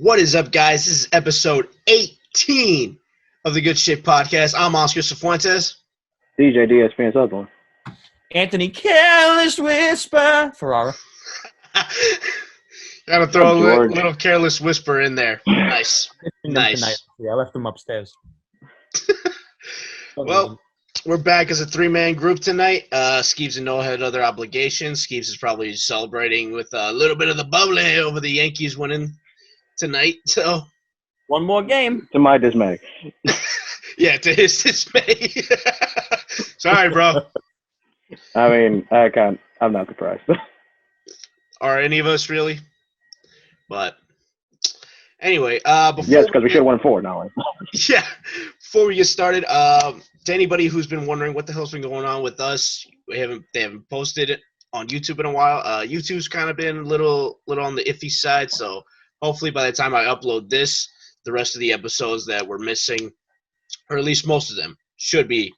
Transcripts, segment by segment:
What is up, guys? This is episode 18 of the Good Shit Podcast. I'm Oscar Cifuentes. DJ DSP Southern. Anthony Careless Whisper. Ferrara. Gotta throw a little Careless Whisper in there. Nice. Nice. Yeah, I left them upstairs. Well, we're back as a three-man group tonight. Skeeves and Noah had other obligations. Skeeves is probably celebrating with a little bit of the bubbly over the Yankees winning tonight. So one more game. To my dismay. Yeah, to his dismay. Sorry, bro. I mean, I'm not surprised. Are any of us really? But anyway, before yes, because we should have won 4 now. Yeah. Before we get started, to anybody who's been wondering what the hell's been going on with us, they haven't posted it on YouTube in a while. YouTube's kind of been a little on the iffy side, so hopefully by the time I upload this, the rest of the episodes that we're missing, or at least most of them, should be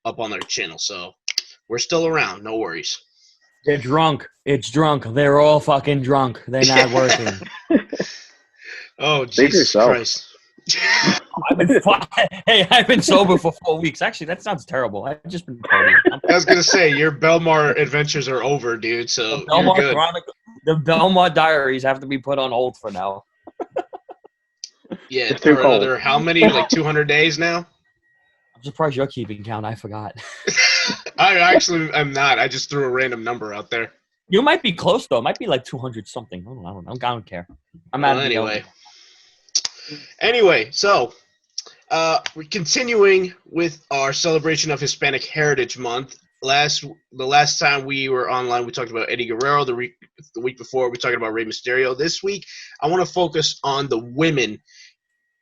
up on their channel. So we're still around, no worries. They're drunk. It's drunk. They're all fucking drunk. They're not working. Oh, Jesus Christ. I've been sober for 4 weeks. Actually, that sounds terrible. I've just been partying. I was gonna say your Belmar adventures are over, dude. So you're good. The Belmar diaries have to be put on hold for now. Yeah, it's for another how many? Like 200 days now. I'm surprised you're keeping count. I forgot. I'm not. I just threw a random number out there. You might be close though. It might be like 200 something. I don't care. I'm out. Anyway, so we're continuing with our celebration of Hispanic Heritage Month. The last time we were online, we talked about Eddie Guerrero. The week before, we talked about Rey Mysterio. This week, I want to focus on the women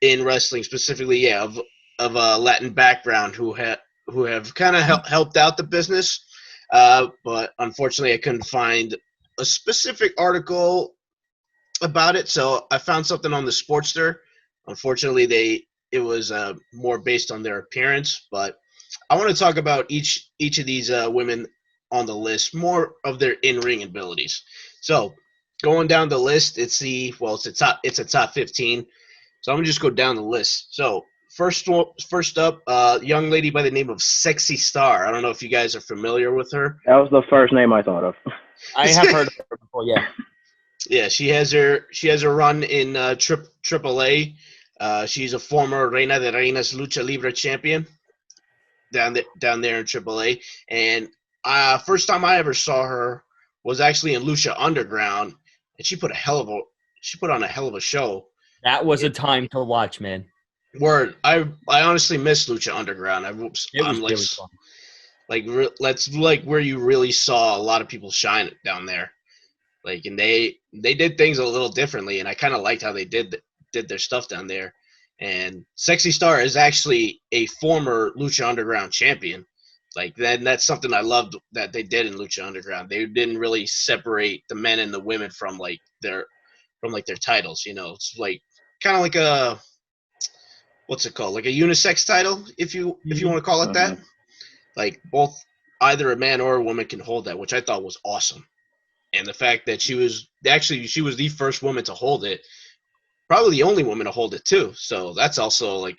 in wrestling, specifically, of a Latin background who have kind of helped out the business. But unfortunately, I couldn't find a specific article about it, so I found something on the Sportster. Unfortunately, it was more based on their appearance, but I want to talk about each of these women on the list, more of their in-ring abilities. So, going down the list, it's a top 15. So I'm gonna just go down the list. So first up, young lady by the name of Sexy Star. I don't know if you guys are familiar with her. That was the first name I thought of. I have heard of her before. Yeah. Yeah, she has her run in AAA. She's a former Reina de Reinas Lucha Libre champion down there in AAA. And first time I ever saw her was actually in Lucha Underground, and she put on a hell of a show. That was a time to watch, man. Word, I honestly miss Lucha Underground. That's like where you really saw a lot of people shine down there. Like, and they did things a little differently, and I kind of liked how they did their stuff down there. And Sexy Star is actually a former Lucha Underground champion. Like, that's something I loved that they did in Lucha Underground. They didn't really separate the men and the women from their titles. You know, it's like kind of like a what's it called? Like a unisex title, if you want to call it that. Like either a man or a woman can hold that, which I thought was awesome. And the fact that she was the first woman to hold it, probably the only woman to hold it too. So that's also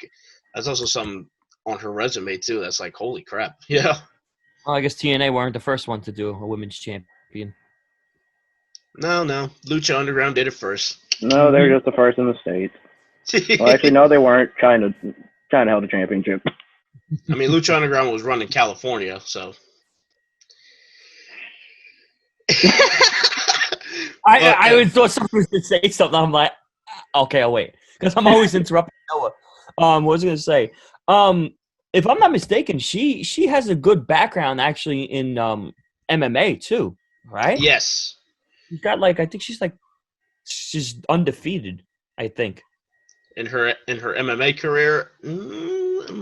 something on her resume too. That's like, holy crap. Yeah. Well, I guess TNA weren't the first one to do a women's champion. No. Lucha Underground did it first. No, they were just the first in the States. Well, actually, no, they weren't. China held the championship. I mean, Lucha Underground was run in California, so. I always thought someone was going to say something. I'm like, okay, I'll wait. Because I'm always interrupting Noah. What was I going to say? If I'm not mistaken, she has a good background, actually, in MMA, too, right? Yes. She's got, I think she's undefeated, I think. In her MMA career?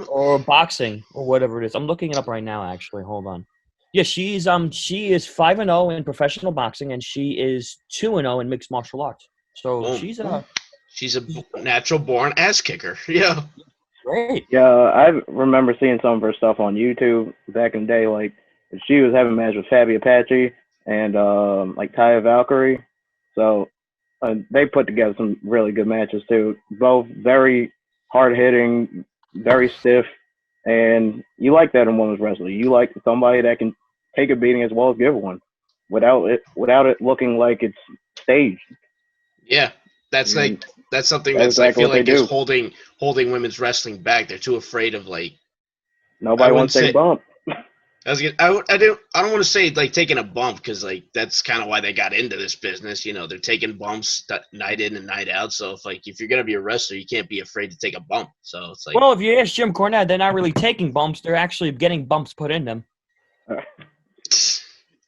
Or boxing, or whatever it is. I'm looking it up right now, actually. Hold on. Yeah, she is 5-0 in professional boxing, and she is 2-0 in mixed martial arts. So she's a natural born ass kicker. Yeah. Great. Yeah, I remember seeing some of her stuff on YouTube back in the day. Like, she was having a match with Fabi Apache and Taya Valkyrie. So They put together some really good matches too. Both very hard hitting, very stiff, and you like that in women's wrestling. You like somebody that can take a beating as well as give one, without it looking like it's staged. Yeah, that's And that's something that's that's I exactly feel what they like is do. holding women's wrestling back. They're too afraid of I Nobody wouldn't wants to take say a bump. I don't want to say like taking a bump because that's kind of why they got into this business. You know, they're taking bumps night in and night out. So if you're gonna be a wrestler, you can't be afraid to take a bump. So it's like, Well, if you ask Jim Cornette, they're not really taking bumps; they're actually getting bumps put in them. All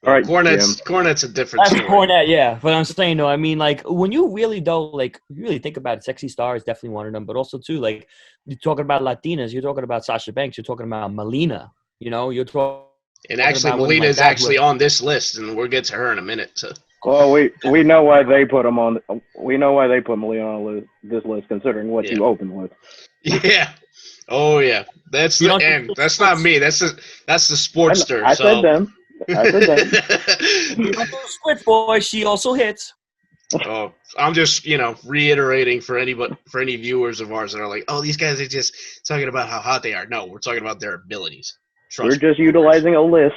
well, right, Jim. Cornette's a different That's story. Cornette, yeah. But I'm saying though, I mean, like when you really you really think about it, Sexy Star is definitely one of them. But also too, like you're talking about Latinas, you're talking about Sasha Banks, you're talking about Melina. You know, you're talking. And actually, about women Melina like is that actually on this list, and we'll get to her in a minute. So. Well, we know why they put them on. We know why they put Melina on this list, considering what you opened with. Yeah. Oh yeah. That's the end. That's not me. That's the Sportster. I said them. I said them. You don't do split, boy. She also hits. Oh, I'm just reiterating for any viewers of ours that are like, oh, these guys are just talking about how hot they are. No, we're talking about their abilities. We're just utilizing a list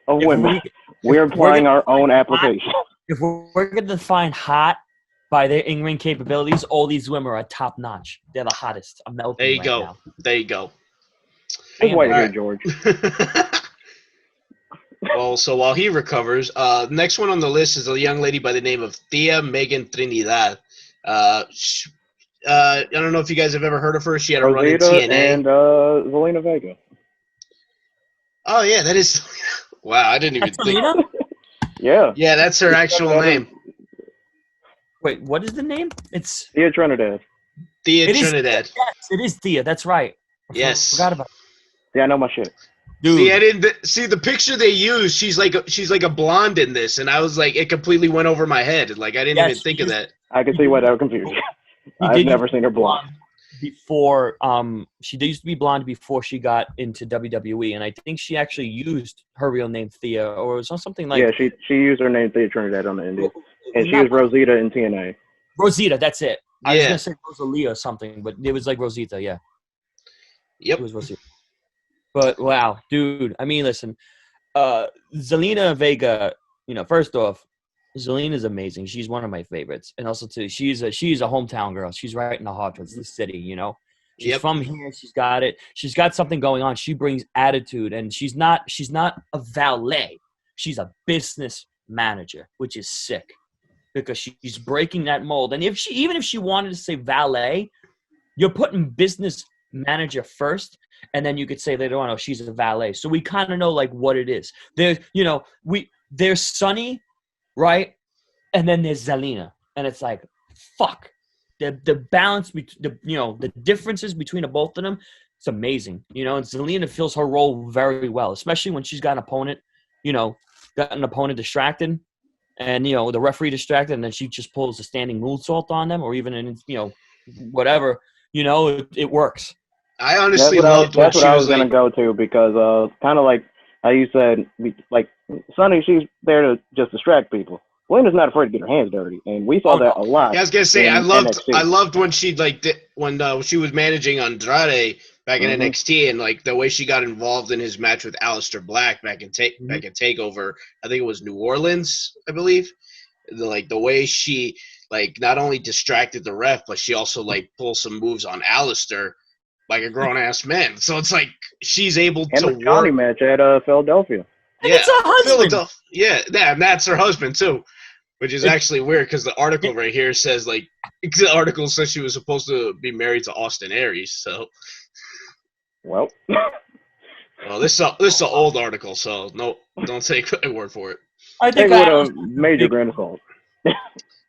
of women. We're applying our own application. If we're going to define hot by their in-ring capabilities, all these women are top notch. They're the hottest. I'm melting There you right go. now. There you go. Just wait here, George. Well, so while he recovers, next one on the list is a young lady by the name of Thea Megan Trinidad. I don't know if you guys have ever heard of her. She had a run in TNA. And Zelina Vega. Oh yeah, that is. Wow, I didn't even think. Zelina? Yeah. Yeah, that's her actual name. Wait, what is the name? It's Thea Trinidad. Thea Trinidad. Yes, it is Thea. That's right. Yes. Forgot about it. Yeah, I know my shit. Dude. See, I didn't see the picture they used. She's like a blonde in this, and I was like, it completely went over my head. Like I didn't even think of that. I can see why that would confuse you. I've never seen her blonde. Before she used to be blonde before she got into WWE, and I think she actually used her real name Thea, or it was something like. Yeah, she used her name Thea Trinidad on the Indies, and she was Rosita in TNA. Rosita, that's it. I was Yeah. gonna say Rosalia or something, but it was like Rosita. Yeah. Yep. It was Rosita. But wow, dude. I mean, listen, Zelina Vega. First off, Zelina is amazing. She's one of my favorites, and also too, she's a hometown girl. She's right in the heart of the city. She's from here. She's got it. She's got something going on. She brings attitude, and she's not a valet. She's a business manager, which is sick because she's breaking that mold. And even if she wanted to say valet, you're putting business manager first. And then you could say later on, oh, she's a valet. So we kind of know like what it is. There's Sunny, right? And then there's Zelina. And it's like, fuck. The balance, the differences between the both of them, it's amazing. And Zelina fills her role very well, especially when she's got an opponent, distracted and, the referee distracted, and then she just pulls a standing moonsault on them or even in, whatever, it works. I honestly loved when she was like. That's what I was gonna go to because kind of like how you said, like Sunny, she's there to just distract people. Zelina's not afraid to get her hands dirty, and we saw that a lot. Yeah, I was gonna say I NXT. loved when she when she was managing Andrade back in NXT, and like the way she got involved in his match with Aleister Black back in Takeover. I think it was New Orleans, I believe. The way she not only distracted the ref, but she also pulled some moves on Aleister. Like a grown-ass man. So it's like she's able to work. Johnny match at Philadelphia. And it's her husband. Yeah, and that's her husband too, which is actually weird because the article right here says the article says she was supposed to be married to Austin Aries. So, well, this is an old article, so no, don't take my word for it. I think with a major grain of salt.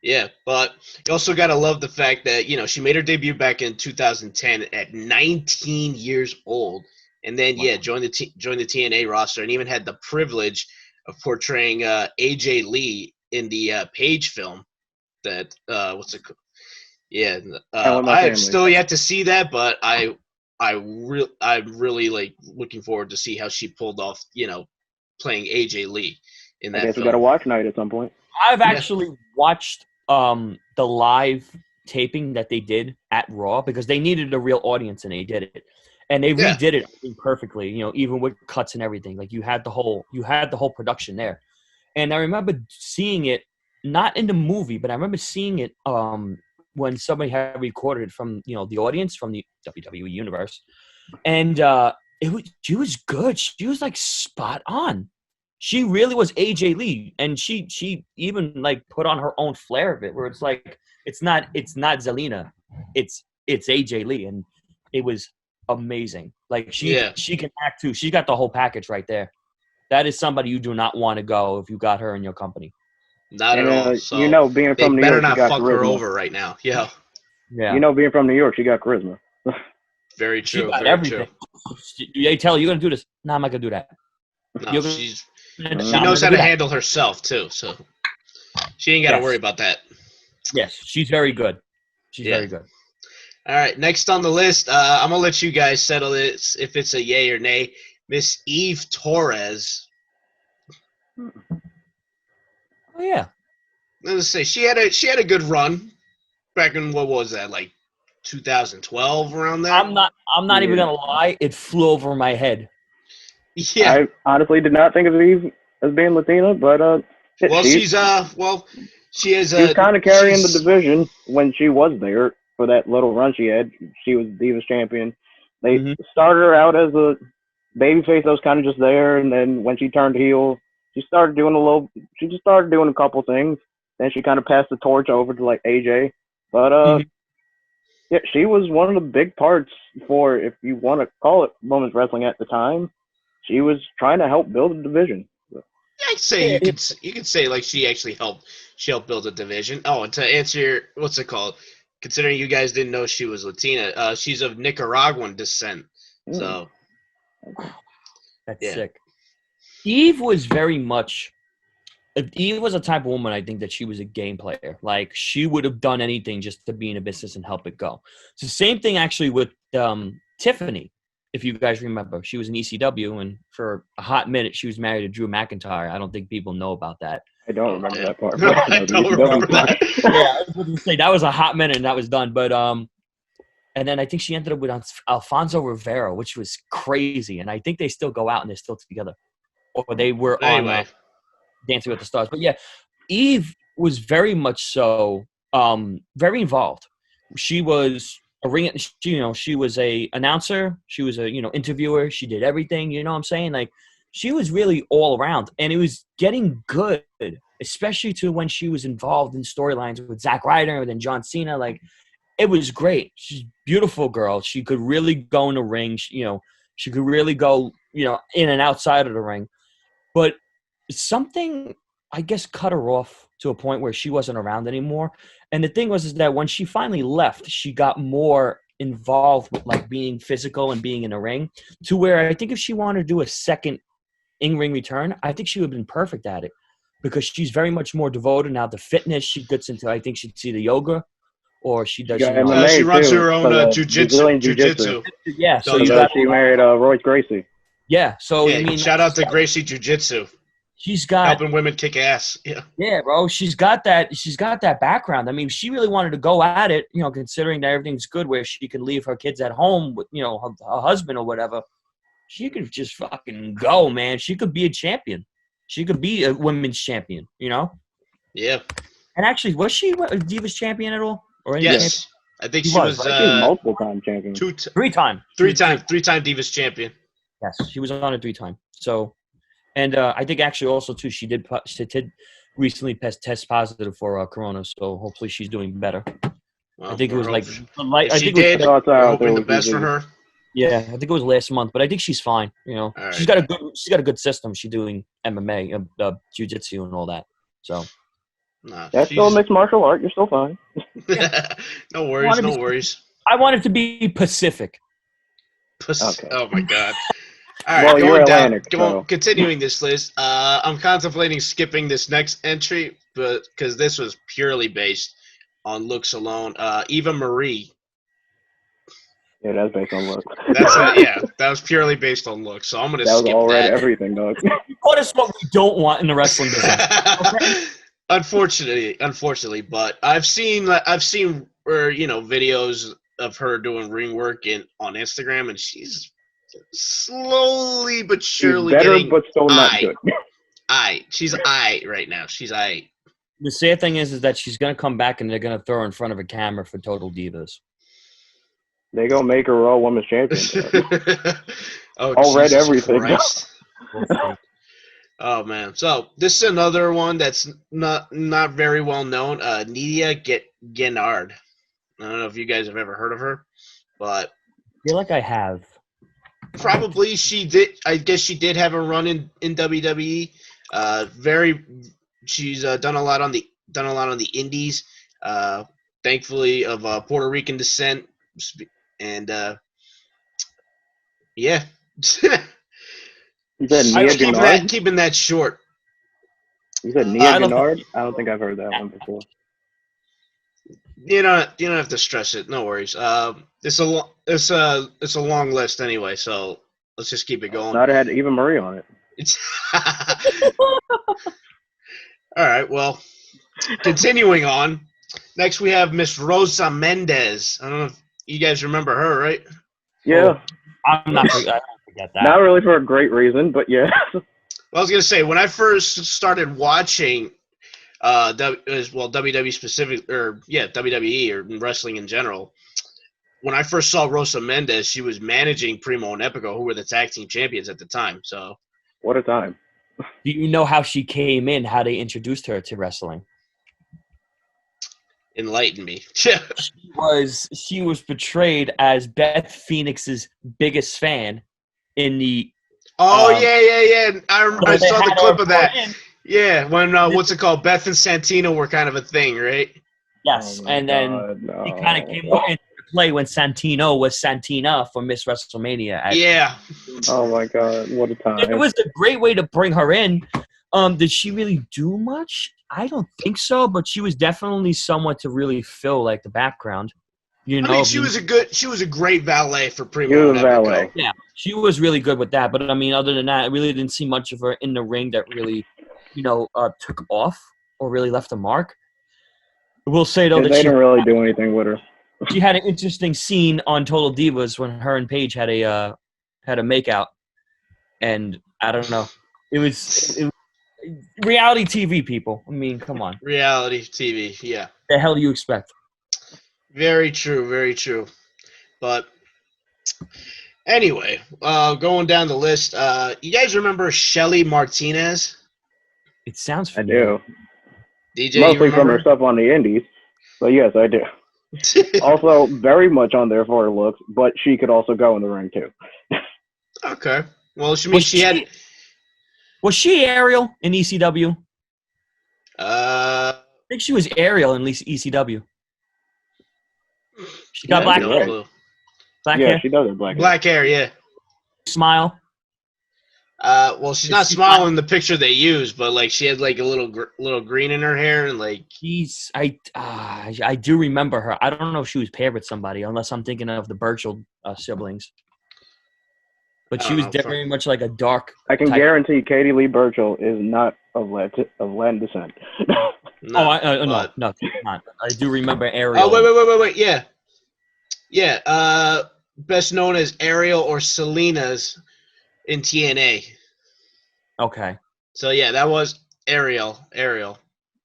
Yeah, but you also got to love the fact that, she made her debut back in 2010 at 19 years old. And then, joined the TNA roster and even had the privilege of portraying AJ Lee in the Page film. That, what's it called? Yeah, I have still yet to see that, but I'm really looking forward to see how she pulled off, playing AJ Lee in that film. I guess we got to watch night at some point. I've actually watched the live taping that they did at Raw because they needed a real audience and they did it. And they redid it perfectly, even with cuts and everything. Like you had the whole production there. And I remember seeing it not in the movie, but I remember seeing it when somebody had recorded it from the audience from the WWE universe. And she was good. She was like spot on. She really was AJ Lee, and she even like put on her own flair of it, where it's like it's not Zelina, it's AJ Lee, and it was amazing. Like she can act too. She got the whole package right there. That is somebody you do not want to go if you got her in your company. Not at all. So being from New York, better not she got fuck charisma. her over right now. Yeah. Being from New York, she got charisma. Very true. She got very everything. true. They tell her, you're gonna do this. No, I'm not gonna do that. No, she knows how to handle herself too, so she ain't got to worry about that. Yes, she's very good. She's very good. All right, next on the list, I'm gonna let you guys settle this if it's a yay or nay. Miss Eve Torres. Oh yeah. Let's say she had a good run back in what was that, like 2012 around there. I'm not even gonna lie. It flew over my head. Yeah. I honestly did not think of Eve as being Latina, but she is kind of carrying the division when she was there for that little run she had. She was Divas champion. They started her out as a babyface that was kind of just there, and then when she turned heel, she just started doing a couple things. Then she kind of passed the torch over to like AJ. But she was one of the big parts for, if you want to call it women's wrestling at the time. She was trying to help build a division. I'd say you could say like she actually helped build a division. Oh, and to answer your what's it called? Considering you guys didn't know she was Latina, she's of Nicaraguan descent. So that's sick. Eve was very much. Eve was a type of woman, I think, that she was a game player. Like, she would have done anything just to be in a business and help it go. It's the same thing, actually, with Tiffany, if you guys remember. She was in ECW, and for a hot minute, she was married to Drew McIntyre. I don't think people know about that. I don't remember that part. No, I don't remember that. I was going to say, that was a hot minute, and that was done. But and then I think she ended up with Alfonso Rivera, which was crazy. And I think they still go out, and they're still together. Or they were on Dancing with the Stars. But yeah, Eve was very much so very involved. She was a ring, she was a announcer, she was a interviewer, she did everything, you know what I'm saying? Like, she was really all around, and it was getting good, especially to when she was involved in storylines with Zack Ryder and then John Cena. Like, it was great. She's a beautiful girl. She could really go in the ring, she could really go in and outside of the ring. But something, I guess, cut her off to a point where she wasn't around anymore. And the thing is that when she finally left, she got more involved with like being physical and being in a ring, to where I think if she wanted to do a second in-ring return, I think she would have been perfect at it, because she's very much more devoted now to fitness. She gets into, I think she'd see the yoga, or she does. She runs her own jiu-jitsu. Yeah, so she married Royce Gracie. Yeah, so I mean, shout out to Gracie Jiu-Jitsu. She's got helping women kick ass. Yeah, bro. She's got that background. I mean, she really wanted to go at it, considering that everything's good, where she could leave her kids at home with, her husband or whatever. She could just fucking go, man. She could be a champion. She could be a women's champion, Yeah. And actually, was she a Divas champion at all? Or yes. I think she was multiple time champion. Three-time Divas champion. Yes, she was on a 3-time. So, and I think actually also too, she did recently test positive for Corona. So hopefully she's doing better. Well, I think it was like she did. We're hoping the best for her. Yeah, I think it was last month, but I think she's fine. Right. She's got a good system. She's doing MMA, jiu-jitsu, and all that. So that's still a mixed martial art. You're still fine. No worries. I want it to be Pacific. Okay. Oh my God. All right, well, you're Atlantic, continuing this list. I'm contemplating skipping this next entry, but because this was purely based on looks alone. Eva Marie. Yeah, that's based on looks. That was purely based on looks. So I'm gonna skip that. That was already everything, dog. What is what we don't want in the wrestling business? Okay? Unfortunately, but I've seen videos of her doing ring work on Instagram, and she's slowly but She's surely better, getting but still not good. She's right now. She's The sad thing is that she's gonna come back and they're gonna throw her in front of a camera for Total Divas. They gonna make her Raw Women's Champion. Oh, All read Jesus everything. Christ. Oh man, so this is another one that's not very well known. Nidia Gennard. I don't know if you guys have ever heard of her, but I feel like I have. probably she did. I guess she did have a run in WWE. She's done a lot on the indies. Thankfully, of Puerto Rican descent, and yeah. You said Nia Gennard? Keeping that short. You said Nia Gennard? I don't think I've heard that one before. You don't have to stress it. No worries. It's a long list anyway, so let's just keep it going. Not had Eva Marie on it. It's all right. Well, continuing on. Next, we have Miss Rosa Mendez. I don't know if you guys remember her, right? Yeah. I don't forget that. Not really for a great reason, but yeah. Well, I was gonna say when I first started watching, WWE specific WWE or wrestling in general. When I first saw Rosa Mendez, she was managing Primo and Epico, who were the tag team champions at the time. So, what a time! Do you know how she came in? How they introduced her to wrestling? Enlighten me. She was portrayed as Beth Phoenix's biggest fan in the. Oh yeah. I saw the clip of that. Yeah, when what's it called? Beth and Santino were kind of a thing, right? Yes, and then he kind of came into play when Santino was Santina for Miss WrestleMania. Yeah. Oh my God, what a time! It was a great way to bring her in. Did she really do much? I don't think so, but she was definitely someone to really fill like the background. You know, I mean, she was a great valet for Primo and Epico. Yeah, she was really good with that. But I mean, other than that, I really didn't see much of her in the ring that really, took off or really left a mark. I will say though that they didn't really do anything with her. She had an interesting scene on Total Divas when her and Paige had a makeout, and I don't know, it was reality TV, people. I mean, come on, reality TV, yeah. The hell do you expect? Very true, very true. But anyway, going down the list, you guys remember Shelly Martinez? It sounds familiar. I do. DJ, mostly from her stuff on the indies, but yes, I do. Also, very much on there for her looks, but she could also go in the ring too. Okay. Well, she had. Was she Ariel in ECW? I think she was Ariel in ECW. She got black hair. Black hair? She does have black hair, yeah. Smile. Well, she's not smiling in the picture they use, but like she had like a little green in her hair and like. I do remember her. I don't know if she was paired with somebody, unless I'm thinking of the Burchell siblings. But she was very much like a dark. I can guarantee Katie Lee Burchell is not of Latin descent. No, no, not. I do remember Ariel. Oh, wait. Yeah. Best known as Ariel or Selena's in TNA. Okay. So yeah, that was Ariel.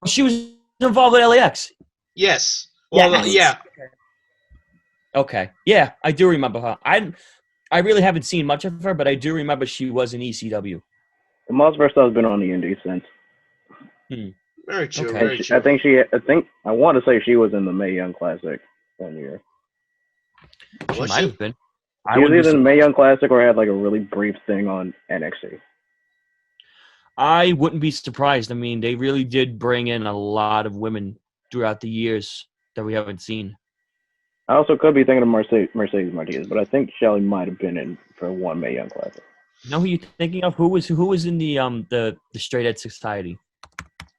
She was involved with LAX. Yes. Well, yeah. Okay. Yeah, I do remember her. I really haven't seen much of her, but I do remember she was in ECW. Most of her stuff has been on the indies since. Very true. Okay. Very true. I want to say she was in the Mae Young Classic one year. She might have been. She was either in the Mae Young Classic or had like a really brief thing on NXT. I wouldn't be surprised. I mean, they really did bring in a lot of women throughout the years that we haven't seen. I also could be thinking of Mercedes Martinez, but I think Shelly might have been in for one Mae Young Classic. You know who you're thinking of? Who was in the Straight Edge Society?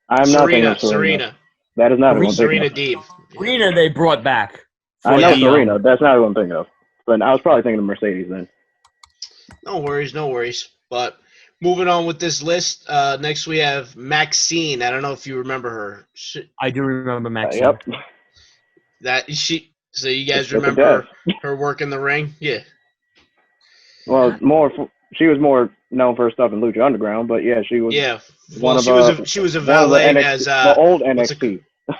I'm not thinking of Serena. That is not who I'm thinking of. Deeb. Serena they brought back. I know Serena. That's not who I'm thinking of. But I was probably thinking of Mercedes then. No worries. But moving on with this list. Next we have Maxine. I don't know if you remember her. I do remember Maxine. Yep. So you guys Took a remember death. her work in the ring? Yeah. Well, she was more known for her stuff in Lucha Underground, but yeah, she was Yeah. one Well, of she was a one of the valet NXT, as the old what's it NXT. I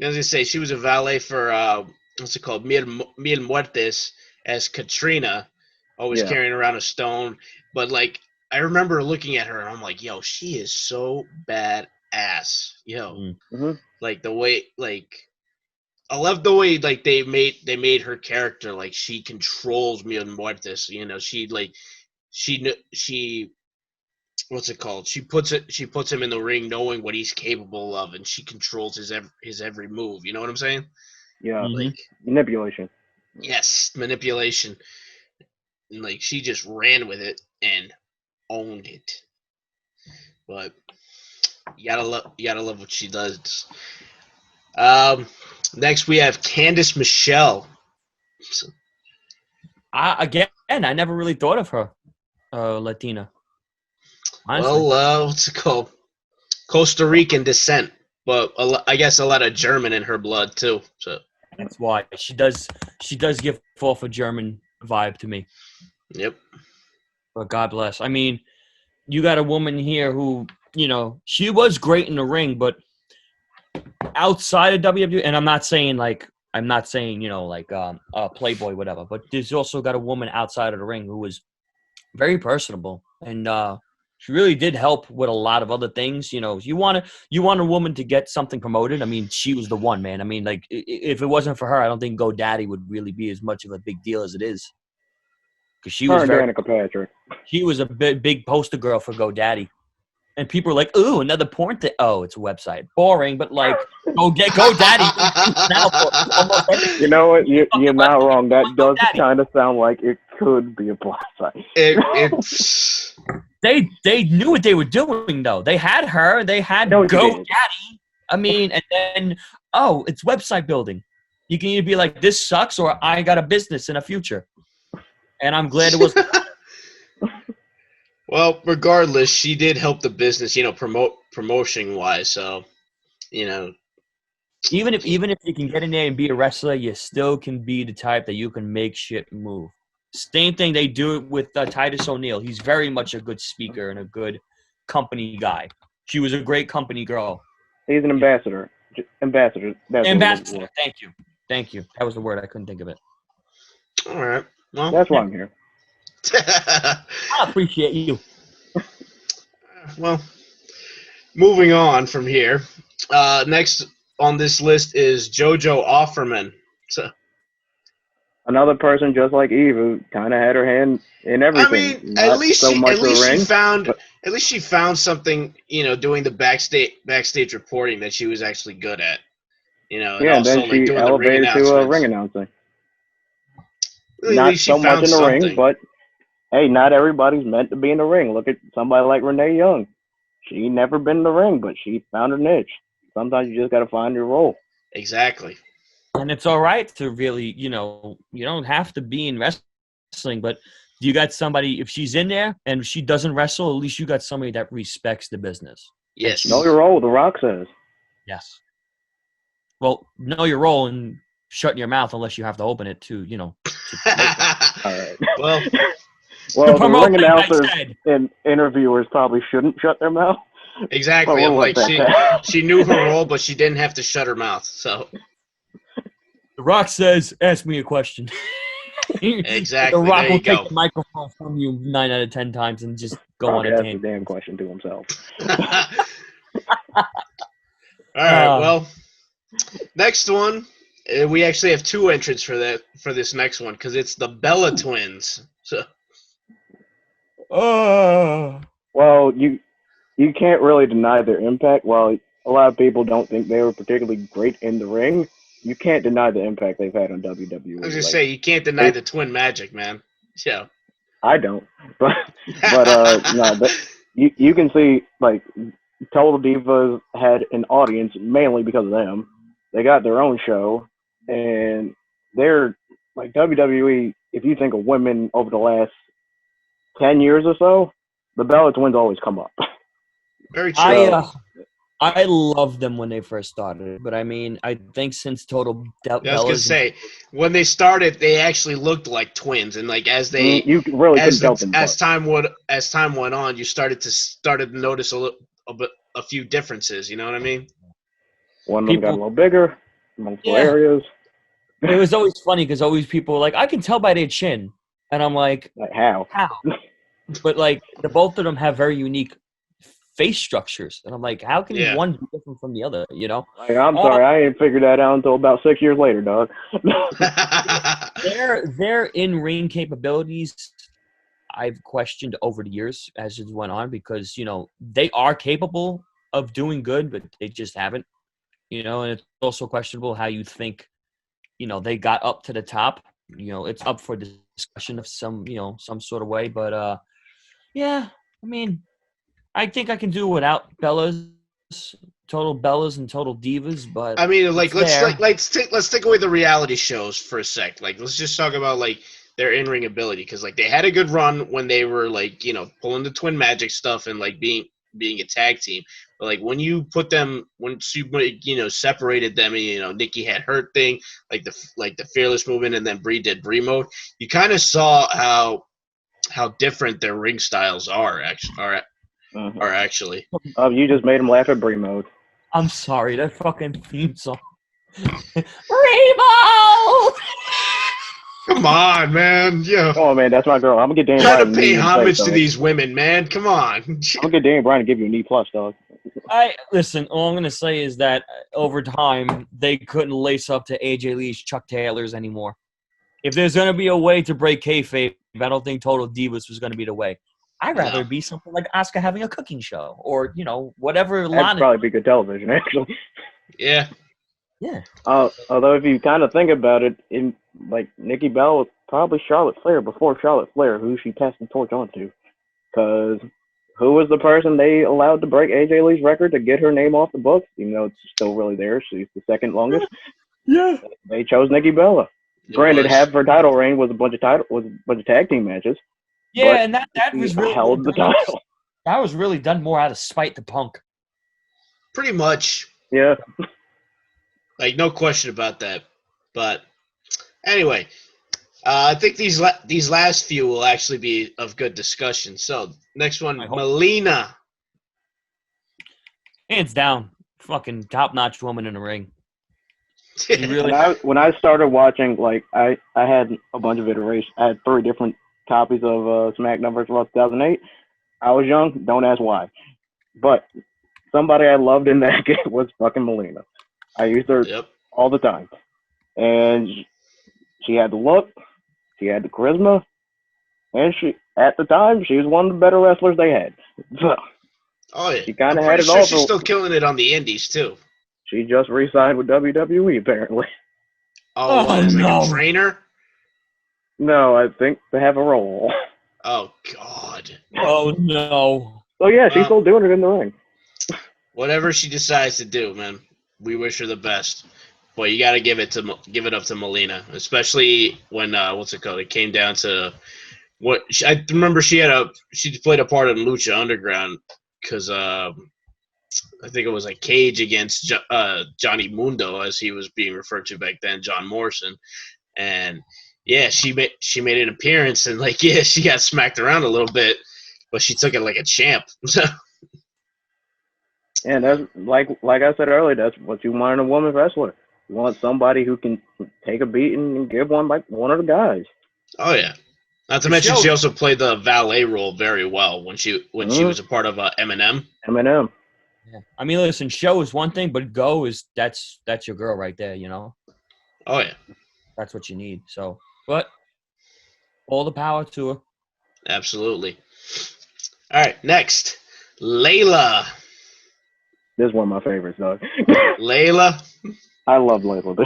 was gonna say she was a valet for what's it called, Mil Muertes as Katrina, always Yeah. carrying around a stone. But like I remember looking at her and I'm like, yo, she is so badass, yo. Mm-hmm. Like the way, like I love the way like they made her character like she controls Mil Muertes. You know, she what's it called? She puts him in the ring knowing what he's capable of, and she controls his every move. You know what I'm saying? Yeah. Like Manipulation. yes, manipulation. And like she just ran with it and owned it. But you gotta love what she does. Next we have Candice Michelle. So, Again, I never really thought of her, Latina. Honestly. well, what's it called? Costa Rican descent, but I guess a lot of German in her blood too. So That's why she does give off a German vibe to me. yep. But God bless. I mean, you got a woman here who, you know, she was great in the ring, but outside of WWE, and I'm not saying, you know, like Playboy, whatever, but there's also got a woman outside of the ring who was very personable, and she really did help with a lot of other things. You know, you want a woman to get something promoted. I mean, she was the one, man. I mean, like if it wasn't for her, I don't think GoDaddy would really be as much of a big deal as it is. Because she was Danica Patrick. She was a big poster girl for GoDaddy. And people are like, ooh, another porn thing. Oh, it's a website. Boring, but like, go get GoDaddy now for almost everything. You know what? You're not wrong. That does kind of sound like it could be a plus site. It's They knew what they were doing, though. They had her. They had GoDaddy. I mean, and then, oh, it's website building. You can either be like, this sucks, or I got a business in the future. And I'm glad it was. Well, regardless, she did help the business, you know, promotion wise. So, you know, Even if you can get in there and be a wrestler, you still can be the type that you can make shit move. Same thing they do with Titus O'Neil. He's very much a good speaker and a good company guy. She was a great company girl. He's an ambassador. Ambassador. Ambassador. Thank you. That was the word. I couldn't think of it. All right. Well, that's why I'm here. I appreciate you. Well, moving on from here. Next on this list is JoJo Offerman. So, another person just like Eve who kind of had her hand in everything. I mean, at least she found something, you know, doing the backstage reporting that she was actually good at. You know, and also, then she like, doing elevated the ring to ring announcing. At not least she so much in the something. ring, but hey, not everybody's meant to be in the ring. Look at somebody like Renee Young. She never been in the ring, but she found her niche. Sometimes you just got to find your role. Exactly. And it's all right to really, you know, you don't have to be in wrestling, but you got somebody, if she's in there and she doesn't wrestle, at least you got somebody that respects the business. Yes. Know your role, The Rock says. Yes. Well, know your role and shutting your mouth unless you have to open it to, you know. All right. Well, the ring announcers and interviewers probably shouldn't shut their mouth. Exactly. Like she knew her role, but she didn't have to shut her mouth. So The Rock says, "Ask me a question." Exactly. The Rock will take the microphone from you 9 out of 10 times and just go on a tangent. Ask the damn question to himself. All right. Well, next one. We actually have two entrants for this next one because it's the Bella Twins. So. Well, you can't really deny their impact. While a lot of people don't think they were particularly great in the ring, you can't deny the impact they've had on WWE. I was just say you can't deny the twin magic, man. Yeah. I don't, but no, but you can see like Total Divas had an audience mainly because of them. They got their own show, and they're like WWE. If you think of women over the last 10 years or so, the Bella Twins always come up. Very true. I loved them when they first started, but I mean, I think since Total I was gonna say when they started, they actually looked like twins, and like as they You really couldn't tell them apart. as time went on, you started to notice a few differences. You know what I mean? One of them got a little bigger, multiple areas. It was always funny because always people were like, I can tell by their chin, and I'm like, how? But like the both of them have very unique face structures, and I'm like, how can one be different from the other? You know? Like, I'm sorry, I ain't figured that out until about 6 years later, dog. Their in-ring capabilities, I've questioned over the years as it went on because they are capable of doing good, but they just haven't. And it's also questionable how you think, they got up to the top. It's up for discussion of some sort of way, but yeah, I mean. I think I can do without Bellas, total Bellas and total divas, but I mean, like let's take away the reality shows for a sec. Like, let's just talk about like their in-ring ability because like they had a good run when they were like pulling the twin magic stuff and like being a tag team. But like when you put them, once you separated them, and Nikki had her thing, like the fearless movement, and then Brie did Brie mode. You kind of saw how different their ring styles are actually. You just made him laugh at Brie mode. I'm sorry, that fucking theme song. Remo! Come on, man. Yeah. Oh man, that's my girl. I'm gonna get Daniel Bryan. Trying to pay homage to these women, man. Come on. I'm gonna get Daniel Bryan to give you an E+, dog. Listen. All I'm gonna say is that over time they couldn't lace up to AJ Lee's Chuck Taylors anymore. If there's gonna be a way to break kayfabe, I don't think Total Divas was gonna be the way. I'd rather be something like Asuka having a cooking show or, whatever. That'd probably be good television, actually. Yeah. Yeah. Although if you kind of think about it, Nikki Bella was probably Charlotte Flair before Charlotte Flair, who she passed the torch on to. Because who was the person they allowed to break AJ Lee's record to get her name off the books? Even though it's still really there. She's the second longest. Yeah. They chose Nikki Bella. Granted, half of her title reign was a bunch of tag team matches. Yeah, and that was really held the title. That was really done more out of spite to Punk. Pretty much. Yeah. Like no question about that. But anyway, I think these last few will actually be of good discussion. So next one, Melina. Hands down, fucking top-notch woman in the ring. Really? When I started watching, like I had a bunch of iterations. I had 3 different copies of SmackDown vs. Raw 2008. I was young, don't ask why. But somebody I loved in that game was fucking Melina. I used her all the time. And she had the look, she had the charisma, and at the time, she was one of the better wrestlers they had. So, oh, yeah. She kind of had it all. She's still killing it on the indies, too. She just re-signed with WWE, apparently. Oh, no. Like a trainer? No, I think they have a role. Oh, God. Oh, no. So, yeah, she's still doing it in the ring. Whatever she decides to do, man, we wish her the best. But you got to give it up to Melina, especially when, it came down to I remember she played a part in Lucha Underground because I think it was like Cage against Johnny Mundo, as he was being referred to back then, John Morrison. And yeah, she made an appearance and she got smacked around a little bit, but she took it like a champ. And that's like I said earlier, that's what you want in a woman wrestler. You want somebody who can take a beating and give one like one of the guys. Oh yeah. Not to mention she also played the valet role very well when she was a part of Eminem. Eminem. Yeah. I mean, listen, show is one thing, but go is that's your girl right there, Oh yeah. That's what you need. So, but all the power to her. Absolutely. All right, next, Layla. This is one of my favorites, dog. Layla. I love Layla.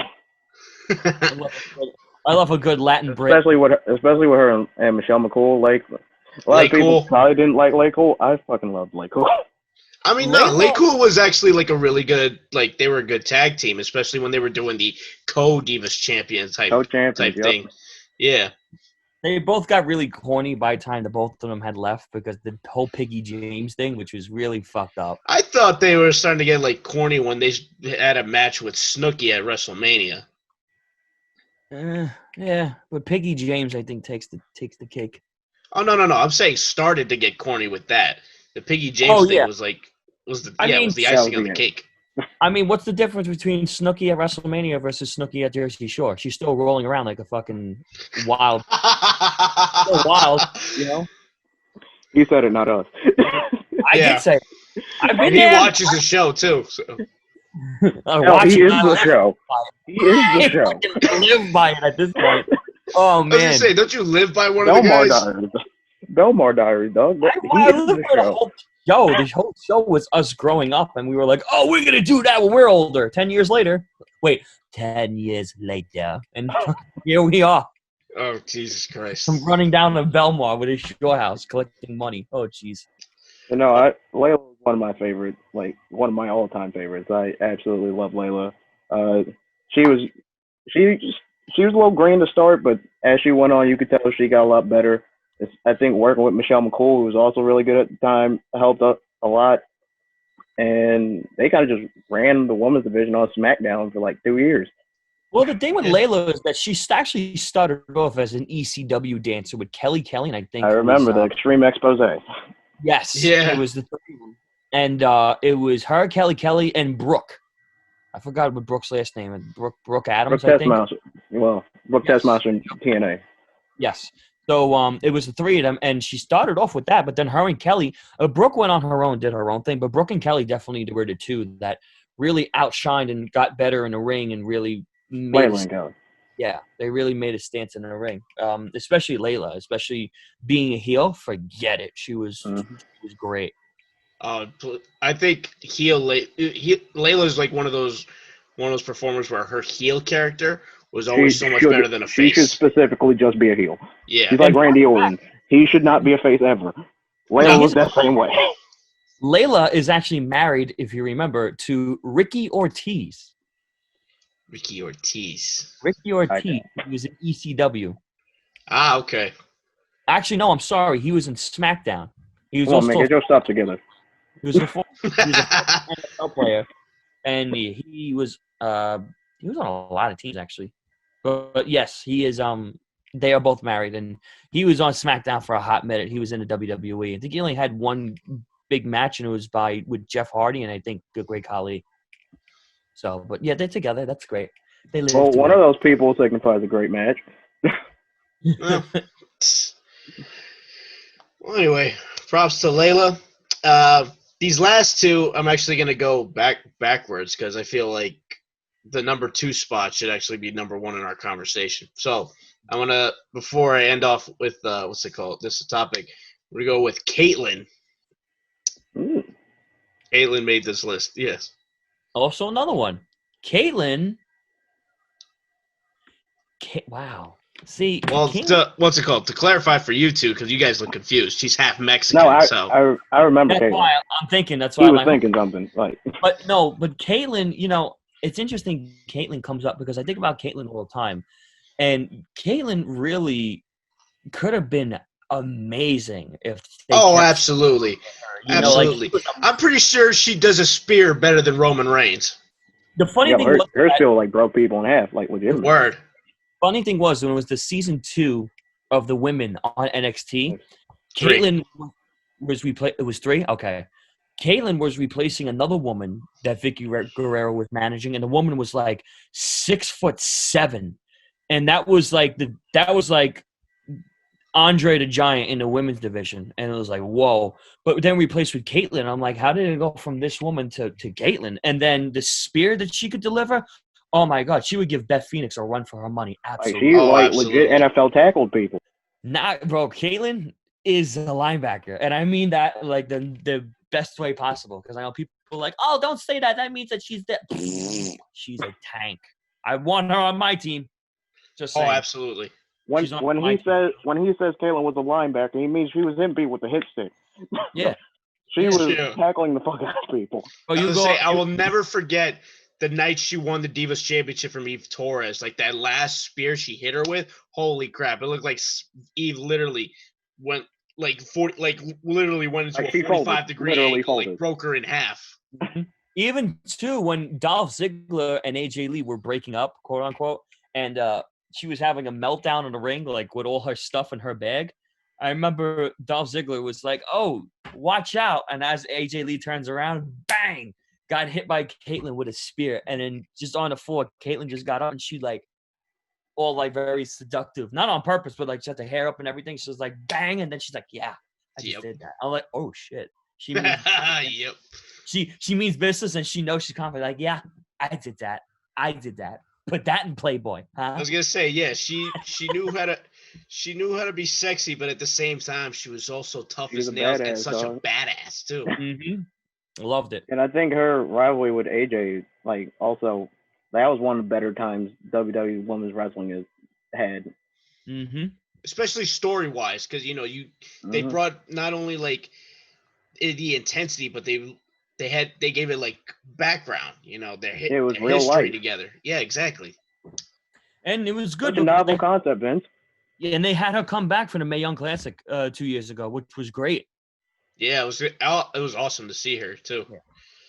I love a good Latin Brit. Especially with her and Michelle McCool. Like a lot of people probably didn't like Lay Cool. I fucking loved Lay Cool. I mean, no, Lay Cool was actually like a really good, they were a good tag team, especially when they were doing the co-Divas champion type thing. Yeah. They both got really corny by the time the both of them had left because the whole Piggy James thing, which was really fucked up. I thought they were starting to get like corny when they had a match with Snooki at WrestleMania. Yeah, but Piggy James, I think, takes the cake. Oh no! I'm saying started to get corny with that. The Piggy James thing was the icing on the cake. I mean, what's the difference between Snooki at WrestleMania versus Snooki at Jersey Shore? She's still rolling around like a fucking wild, you know. You said it, not us. I did say it. I've been he there. watches the show too. So. He is the show. He is the show. I live by it at this point. Oh man! I was gonna say, don't you live by one of the guys? Belmar Diaries, dog. I live for the whole show. The whole show was us growing up, and we were like, "Oh, we're gonna do that when we're older." 10 years later, 10 years later, and here we are. Oh Jesus Christ! I'm running down to Belmar with a shore house collecting money. Oh jeez. Layla was one of my favorites, like one of my all-time favorites. I absolutely love Layla. She was a little green to start, but as she went on, you could tell she got a lot better. I think working with Michelle McCool, who was also really good at the time, helped up a lot. And they kind of just ran the women's division on SmackDown for like 2 years. Well, the thing with Layla is that she actually started off as an ECW dancer with Kelly, and I think I remember the Extreme Expose. Yes. Yeah. It was the three. And it was her, Kelly, and Brooke. I forgot what Brooke's last name is. Brooke Adams, Brooke I think. Brooke Tessmaster in TNA. Yes. So it was the three of them, and she started off with that, but then her and Kelly, Brooke went on her own, did her own thing, but Brooke and Kelly definitely were the two that really outshined and got better in the ring and really made they really made a stance in the ring. Especially Layla, especially being a heel, forget it. She was great. I think Layla is like one of those performers where her heel character was always so much better than a face. She should specifically just be a heel. Yeah. She's like Randy Orton. He should not be a face ever. Layla was that same way. Layla is actually married, if you remember, to Ricky Ortiz. Ricky Ortiz. He was in ECW. Ah, okay. Actually, no, I'm sorry. He was in SmackDown. He was also get your stuff together. He was a former NFL player, and he was on a lot of teams actually. But yes, he is. They are both married, and he was on SmackDown for a hot minute. He was in the WWE. I think he only had one big match, and it was with Jeff Hardy, and I think the Great Khali. So, but yeah, they're together. That's great. They live. Well, one of those people signifies a great match. Well, anyway, props to Layla. These last two, I'm actually going to go backwards because I feel like the number 2 spot should actually be number 1 in our conversation. So I want to, before I end off with what's it called? This is a topic. We're going to go with Caitlyn. Caitlyn made this list. Yes. Also another one. Caitlyn. Wow. See. Well, what's it called? To clarify for you two, because you guys look confused. She's half Mexican. No, I remember. That's Caitlyn. why I'm thinking. That's why he was thinking something like. But Caitlyn. It's interesting. Caitlyn comes up because I think about Caitlyn all the time, and Caitlyn really could have been amazing if. Absolutely, absolutely. I'm pretty sure she does a spear better than Roman Reigns. The funny thing, her still like broke people in half, like legitimately. Word. Funny thing was when it was the season 2 of the women on NXT, Caitlyn was replaced. It was 3. Okay. Caitlyn was replacing another woman that Vicky Guerrero was managing, and the woman was like 6'7", and that was like Andre the Giant in the women's division, and it was like whoa. But then replaced with Caitlyn, I'm like, how did it go from this woman to Caitlyn? And then the spear that she could deliver, oh my God, she would give Beth Phoenix a run for her money. Absolutely, she legit NFL tackled people. Bro, Caitlyn is a linebacker, and I mean that like the best way possible, because I know people are like, oh, don't say that. That means that she's dead. She's a tank. I want her on my team. Just saying. Oh, absolutely. When he says Caitlyn was a linebacker, he means she was in beat with the hit stick. Yeah. She was tackling the fuck out of people. I will never forget the night she won the Divas Championship from Eve Torres, like that last spear she hit her with, holy crap! It looked like Eve literally went like 40, like literally went into Like a she folded, 45-degree literally angle, like folded. broke her in half. Even too, when Dolph Ziggler and AJ Lee were breaking up, quote unquote, and she was having a meltdown in the ring, like with all her stuff in her bag. I remember Dolph Ziggler was like, "Oh, watch out!" And as AJ Lee turns around, bang, got hit by Caitlyn with a spear, and then just on the floor, Caitlyn just got up and she like all like very seductive, not on purpose, but like she had the hair up and everything. She was like, "Bang!" And then she's like, "Yeah, I just did that." I'm like, "Oh shit." She means Yep. she means business, and she knows she's confident. Like, yeah, I did that. Put that in Playboy, I huh? was gonna say, yeah, she knew how to be sexy, but at the same time, she was also tough She was as a nails and badass, such dog. a badass too. Loved it. And I think her rivalry with AJ, like, also, that was one of the better times WWE Women's Wrestling has had. Especially story wise, because they brought not only like the intensity, but they gave it like background. It was their real history life. together. Yeah, exactly. And it was good. Such a novel concept, Vince. Yeah, and they had her come back for the Mae Young Classic 2 years ago, which was great. Yeah, it was awesome to see her too. Yeah,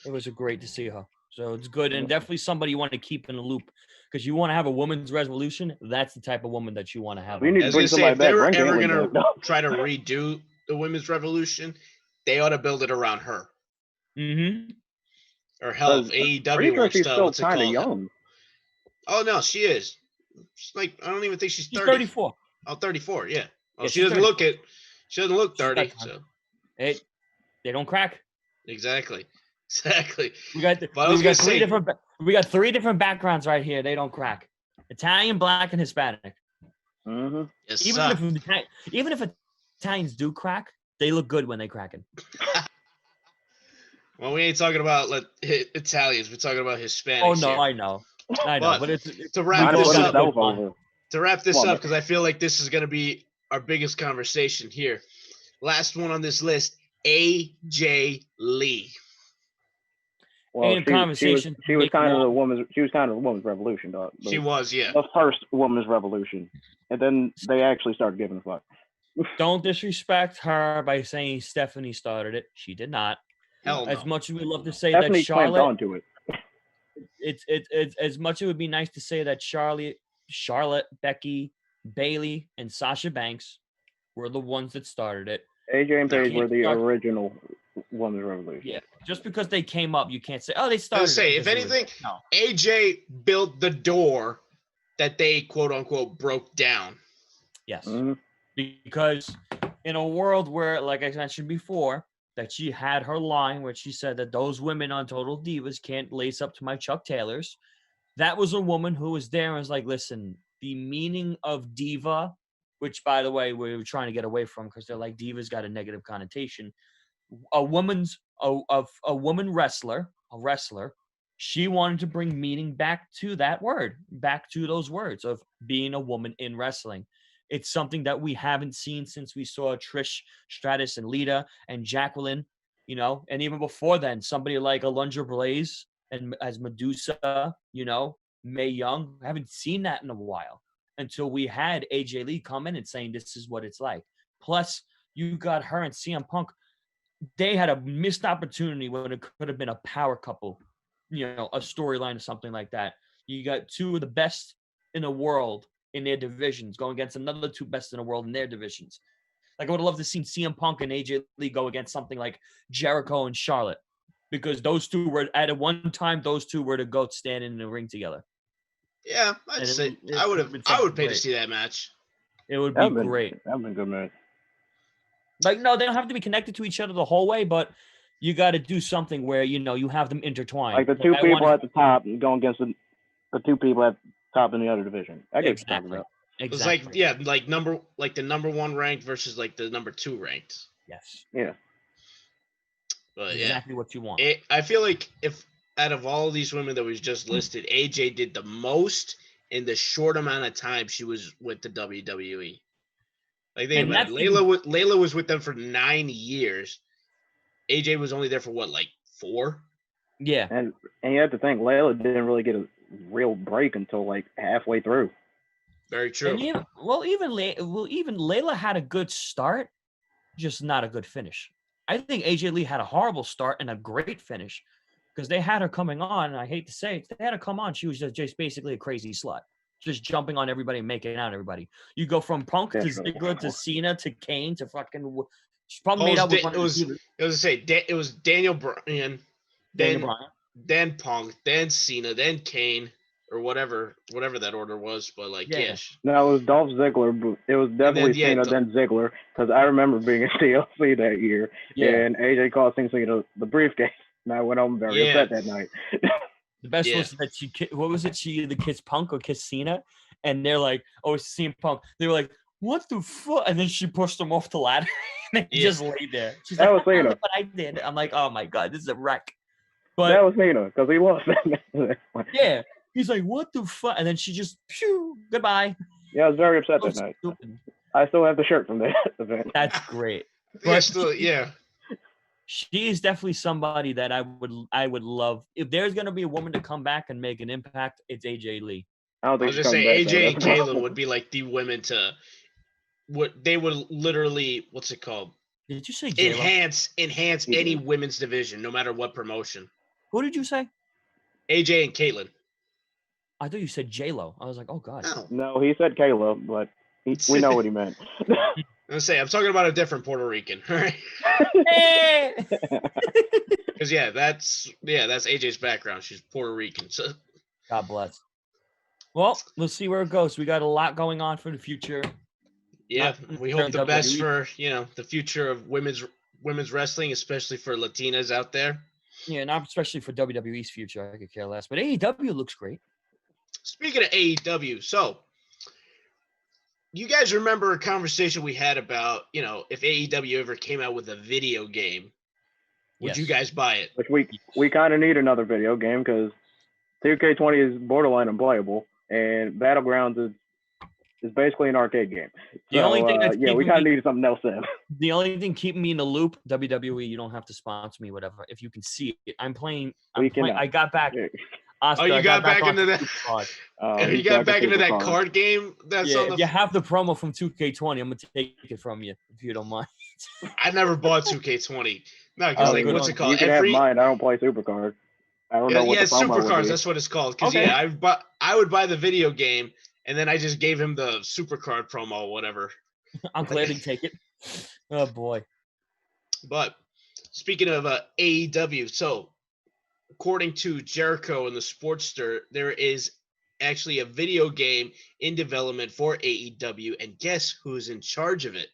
it was great to see her. So it's good, and definitely somebody you want to keep in the loop, because you want to have a women's revolution. That's the type of woman that you want to have. We need I to was bring gonna say, somebody if they back. were Bring ever Caitlyn gonna back. try to redo the women's revolution, they ought to build it around her. Or hell, if AEW Pretty sure wants she's to, still what's it kind of called? young. Oh no, she is. She's like, I don't even think she's 30. 34. Oh, 34, yeah. Oh, Yeah, she she's doesn't 34. look it. She doesn't look She's 30. got time. So They don't crack. exactly. We got three different backgrounds right here. They don't crack. Italian, black, and Hispanic. Yes, Even if Italians do crack, they look good when they cracking. Well, we ain't talking about Italians. We're talking about Hispanics. Oh no, here. I know. But it's to wrap this up. Over. To wrap this up, because I feel like this is going to be our biggest conversation here. Last one on this list, AJ Lee. Well, she was kind of the woman's revolution, dog. She was, yeah. The first woman's revolution, and then they actually started giving a fuck. Don't disrespect her by saying Stephanie started it. She did not. Hell no. As much as we love to say Stephanie that Charlotte, clamped onto it. It's as much it would be nice to say that Charlotte, Becky, Bailey, and Sasha Banks were the ones that started it. AJ and Paige were the original women's revolution. Yeah, just because they came up, you can't say, "Oh, they started." I was say, if anything, AJ built the door that they quote unquote broke down. Yes, because in a world where, like I mentioned before, that she had her line where she said that those women on Total Divas can't lace up to my Chuck Taylors. That was a woman who was there and was like, listen, the meaning of diva, which, by the way, we were trying to get away from because they're like diva's got a negative connotation. A woman wrestler, she wanted to bring meaning back to that word, back to those words of being a woman in wrestling. It's something that we haven't seen since we saw Trish Stratus and Lita and Jacqueline, and even before then, somebody like Alundra Blaze and as Medusa, Mae Young. I haven't seen that in a while until we had AJ Lee come in and saying this is what it's like. Plus, you got her and CM Punk. They had a missed opportunity when it could have been a power couple, a storyline or something like that. You got two of the best in the world in their divisions going against another two best in the world in their divisions. Like, I would have loved to see CM Punk and AJ Lee go against something like Jericho and Charlotte, because those two were at one time, those two were the goats standing in the ring together. Yeah, I'd say I would pay to see that match. It would be great. That'd been a good match. Like, no, they don't have to be connected to each other the whole way, but you got to do something where, you have them intertwined. Like the two people at the top going against the two people at the top in the other division. Exactly. It's like, the number one ranked versus like the number two ranked. Yes. Yeah. But exactly what you want. I feel like if out of all these women that was just listed, AJ did the most in the short amount of time she was with the WWE. Like, think about it. Layla was with them for 9 years. AJ was only there for what, like 4? Yeah. And you have to think Layla didn't really get a real break until like halfway through. Very true. And even Layla had a good start, just not a good finish. I think AJ Lee had a horrible start and a great finish because they had her coming on. And I hate to say it, they had her come on. She was just basically a crazy slut, just jumping on everybody and making out everybody. You go from Punk to Ziggler to Cena to Kane to fucking. She probably made up with one of the it was Daniel Bryan, Daniel Bryan, then Punk, then Cena, then Kane, or whatever that order was. But like, yeah. No, it was Dolph Ziggler, but it was definitely Cena, then Ziggler, because I remember being in TLC that year, and AJ called Cena the briefcase, and I went home very upset that night. The best was that she either kissed Punk or kissed Cena, and they're like, "Oh, it's CM Punk." They were like, "What the fuck?" And then she pushed him off the ladder, and they just laid there. She's like, was Cena. Look what I did. I'm like, "Oh my god, this is a wreck." But that was Cena because he lost that. Yeah, he's like, "What the fuck?" And then she just, goodbye. Yeah, I was very upset that night. Stupid. I still have the shirt from that event. That's great. But she is definitely somebody that I would love. If there's gonna be a woman to come back and make an impact, it's AJ Lee. I don't think I was gonna say AJ and Kayla would be like the women to they would literally, what's it called? Did you say enhance any women's division, no matter what promotion. Who did you say? AJ and Caitlyn. I thought you said J-Lo. I was like, oh god. No, he said Kayla, but we know what he meant. I'm talking about a different Puerto Rican, right? Because that's AJ's background. She's Puerto Rican. So. God bless. Well, let's see where it goes. We got a lot going on for the future. Yeah, we hope the best for the future of women's wrestling, especially for Latinas out there. Yeah, not especially for WWE's future. I could care less. But AEW looks great. Speaking of AEW, so you guys remember a conversation we had about, if AEW ever came out with a video game, would you guys buy it? Which we kind of need another video game because 2K20 is borderline unplayable, and Battlegrounds is basically an arcade game. The only thing that's we kind of needed something else in. The only thing keeping me in the loop, WWE, you don't have to sponsor me, whatever. If you can see it, I'm playing. I got back. Oscar, you got back into that. You got back into that card game. You have the promo from 2K20. I'm gonna take it from you if you don't mind. I never bought 2K20. No, because what's it called? You can have mine. I don't play Supercard. I don't know what the promo Supercards. That's what it's called. Because I would buy the video game, and then I just gave him the Supercard promo or whatever. I'll gladly take it. Oh boy. But speaking of AEW, so according to Jericho and the Sportster, there is actually a video game in development for AEW, and guess who's in charge of it?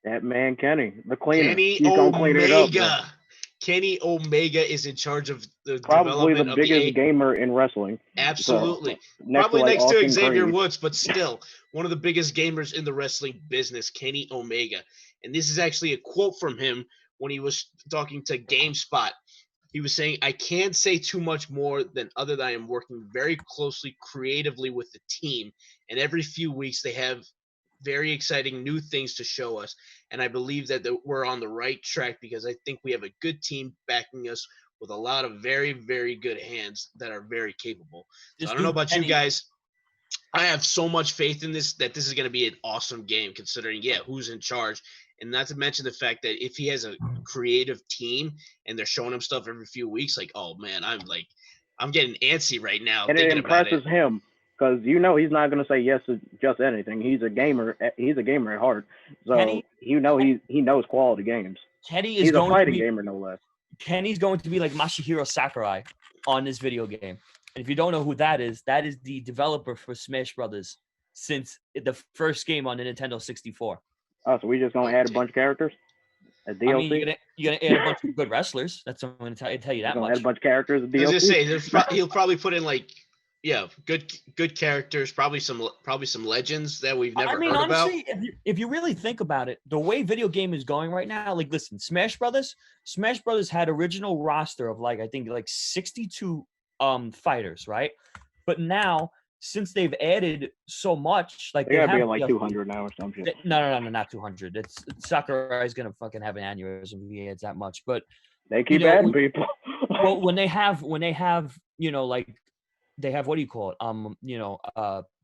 That man Kenny, the cleaner. Kenny Omega. Kenny Omega is in charge of the probably development the biggest gamer in wrestling. Absolutely. Probably next to Xavier Woods, but still one of the biggest gamers in the wrestling business, Kenny Omega. And this is actually a quote from him when he was talking to GameSpot. He was saying, "I can't say too much more than other than I am working very closely creatively with the team. And every few weeks they have very exciting new things to show us. And I believe that we're on the right track because I think we have a good team backing us with a lot of very, very good hands that are very capable." So I don't know about you guys. I have so much faith in this that this is going to be an awesome game considering, who's in charge. And not to mention the fact that if he has a creative team and they're showing him stuff every few weeks, like, oh, man, I'm getting antsy right now. And it impresses him because he's not going to say yes to just anything. He's a gamer. He's a gamer at heart. So Kenny, he knows quality games. He's a fighting gamer, no less. Kenny's going to be like Masahiro Sakurai on this video game. And if you don't know who that is the developer for Smash Brothers since the first game on the Nintendo 64. Oh, so we just gonna add a bunch of characters? A DLC? I mean, you're gonna add a bunch of good wrestlers. That's what I'm gonna tell you that much. Add a bunch of characters. DLC? I was just say he'll probably put in good characters, probably some legends that we've never heard honestly, about. If you really think about it, the way video game is going right now, like listen, Smash Brothers had original roster of I think 62 fighters, right? But now since they've added so much, they gotta be at 200 now or some shit. No, not 200. It's Sakurai is gonna fucking have an aneurysm if he adds that much. But They keep adding people. Well, when they have, like they have, what do you call it?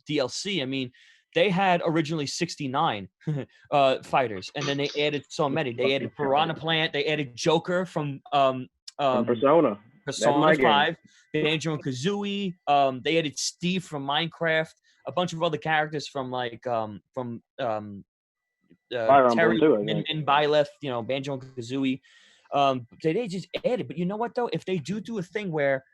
DLC. I mean, they had originally 69 fighters, and then they added so many. They added Piranha Plant. They added Joker from Persona. Persona 5, Banjo and Kazooie. They added Steve from Minecraft. A bunch of other characters from Terry and Byleth, Banjo and Kazooie. They just added. But you know what, though? If they do a thing where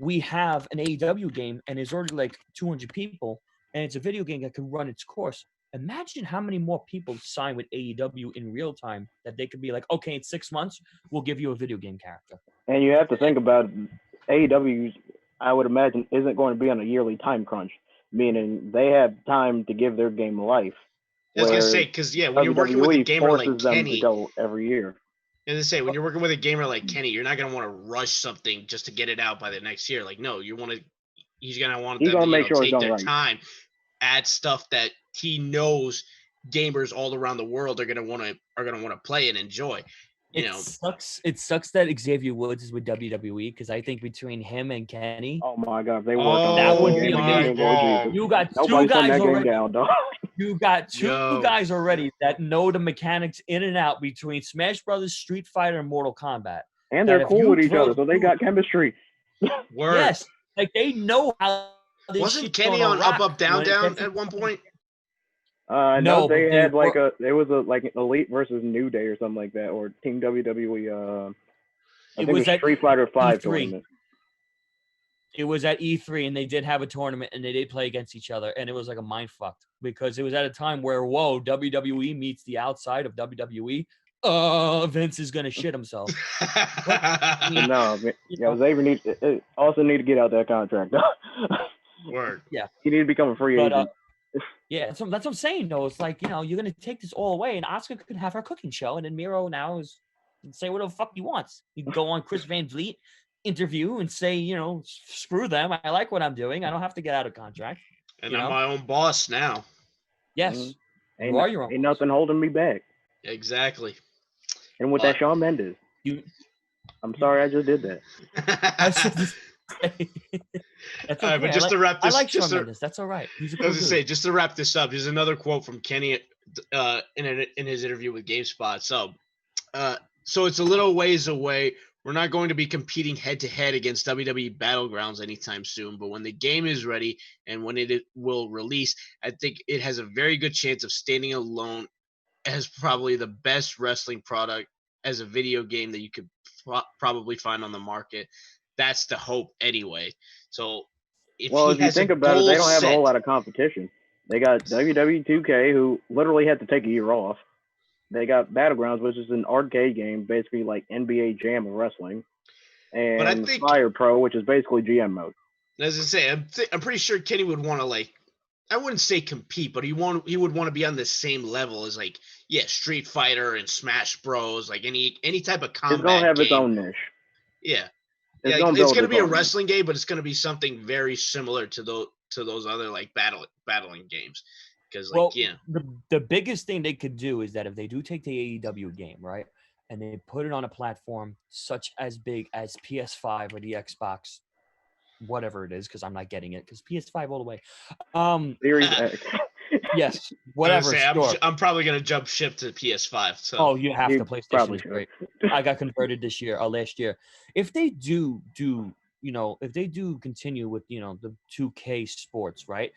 we have an AEW game and there's already like 200 people and it's a video game that can run its course, imagine how many more people sign with AEW in real time that they could be like, okay, in 6 months, we'll give you a video game character. And you have to think about AEW, I would imagine, isn't going to be on a yearly time crunch, meaning they have time to give their game life. I was going to say, because, when you're working with a gamer like Kenny, every year. I was say, when you're working with a gamer like Kenny, you're not gonna want to rush something just to get it out by the next year. Like, no, he's gonna want them to take their time, add stuff that he knows gamers all around the world are gonna want to play and enjoy. It sucks that Xavier Woods is with WWE, because I think between him and Kenny, oh my God, they work that would be amazing. You got two guys already. You got two guys already that know the mechanics in and out between Smash Brothers, Street Fighter, and Mortal Kombat. And they're cool with each other, so they got chemistry. Word. Yes, like they know how. Wasn't Kenny on Up, Down, Down at one point? No, they had it was like Elite versus New Day or something like that, or Team WWE. I think it was Street Fighter 5 tournament. It was at E3, and they did have a tournament, and they did play against each other, and it was like a mind fuck, because it was at a time where, WWE meets the outside of WWE. Vince is gonna shit himself. No, Xavier also need to get out that contract. Word. Yeah, he need to become a free agent. Yeah, that's what I'm saying, though. It's like, you're gonna take this all away, and Asuka could have her cooking show, and then Miro now can say whatever the fuck he wants. He can go on Chris Van Vliet interview and say, screw them. I like what I'm doing. I don't have to get out of contract. And I'm my own boss now. Yes. You are your own. Ain't nothing holding me back. Exactly. And with that Shawn Mendes. I'm sorry I just did that. That's okay. All right, but to wrap this, I like Shawn Mendes. That's all right. He's a cool dude. Just to wrap this up, here's another quote from Kenny in his interview with GameSpot. So it's a little ways away. We're not going to be competing head-to-head against WWE Battlegrounds anytime soon, but when the game is ready and when it will release, I think it has a very good chance of standing alone as probably the best wrestling product as a video game that you could probably find on the market. That's the hope anyway. So if you think about it, they don't have a whole lot of competition. They got WWE 2K, who literally had to take a year off. They got Battlegrounds, which is an arcade game, basically like NBA Jam of wrestling, and Fire Pro, which is basically GM mode. As I say, I'm pretty sure Kenny would want to I wouldn't say compete, but he would want to be on the same level as Street Fighter and Smash Bros. Like any type of combat. It's gonna have game. its own niche. Yeah, it's gonna be a wrestling game, but it's gonna be something very similar to those other battling games. Because the biggest thing they could do is that if they do take the AEW game, right, and they put it on a platform such as big as PS5 or the Xbox, whatever it is, because I'm not getting it, because PS5 all the way. Series X. Yes, whatever. I'm probably gonna jump ship to PS5. So you have to. PlayStation is great. I got converted last year. If they do continue with the 2K sports, right?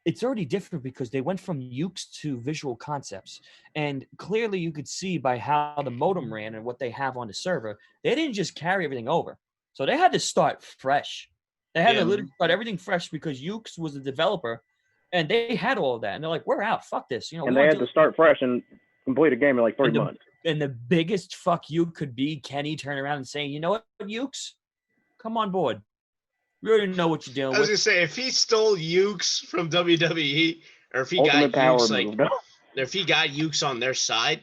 It's already different because they went from Ukes to Visual Concepts. And clearly you could see by how the modem ran and what they have on the server, they didn't just carry everything over. So they had to start fresh. They had to literally start everything fresh because Ukes was the developer and they had all of that. And they're like, we're out. Fuck this. And they had to start fresh and complete a game in 3 months. And the biggest fuck you could be Kenny turning around and saying, you know what, Ukes? Come on board. We already know what you're dealing with. I was going to say, if he stole Ukes from WWE, or if he got Ukes, if he got Ukes on their side,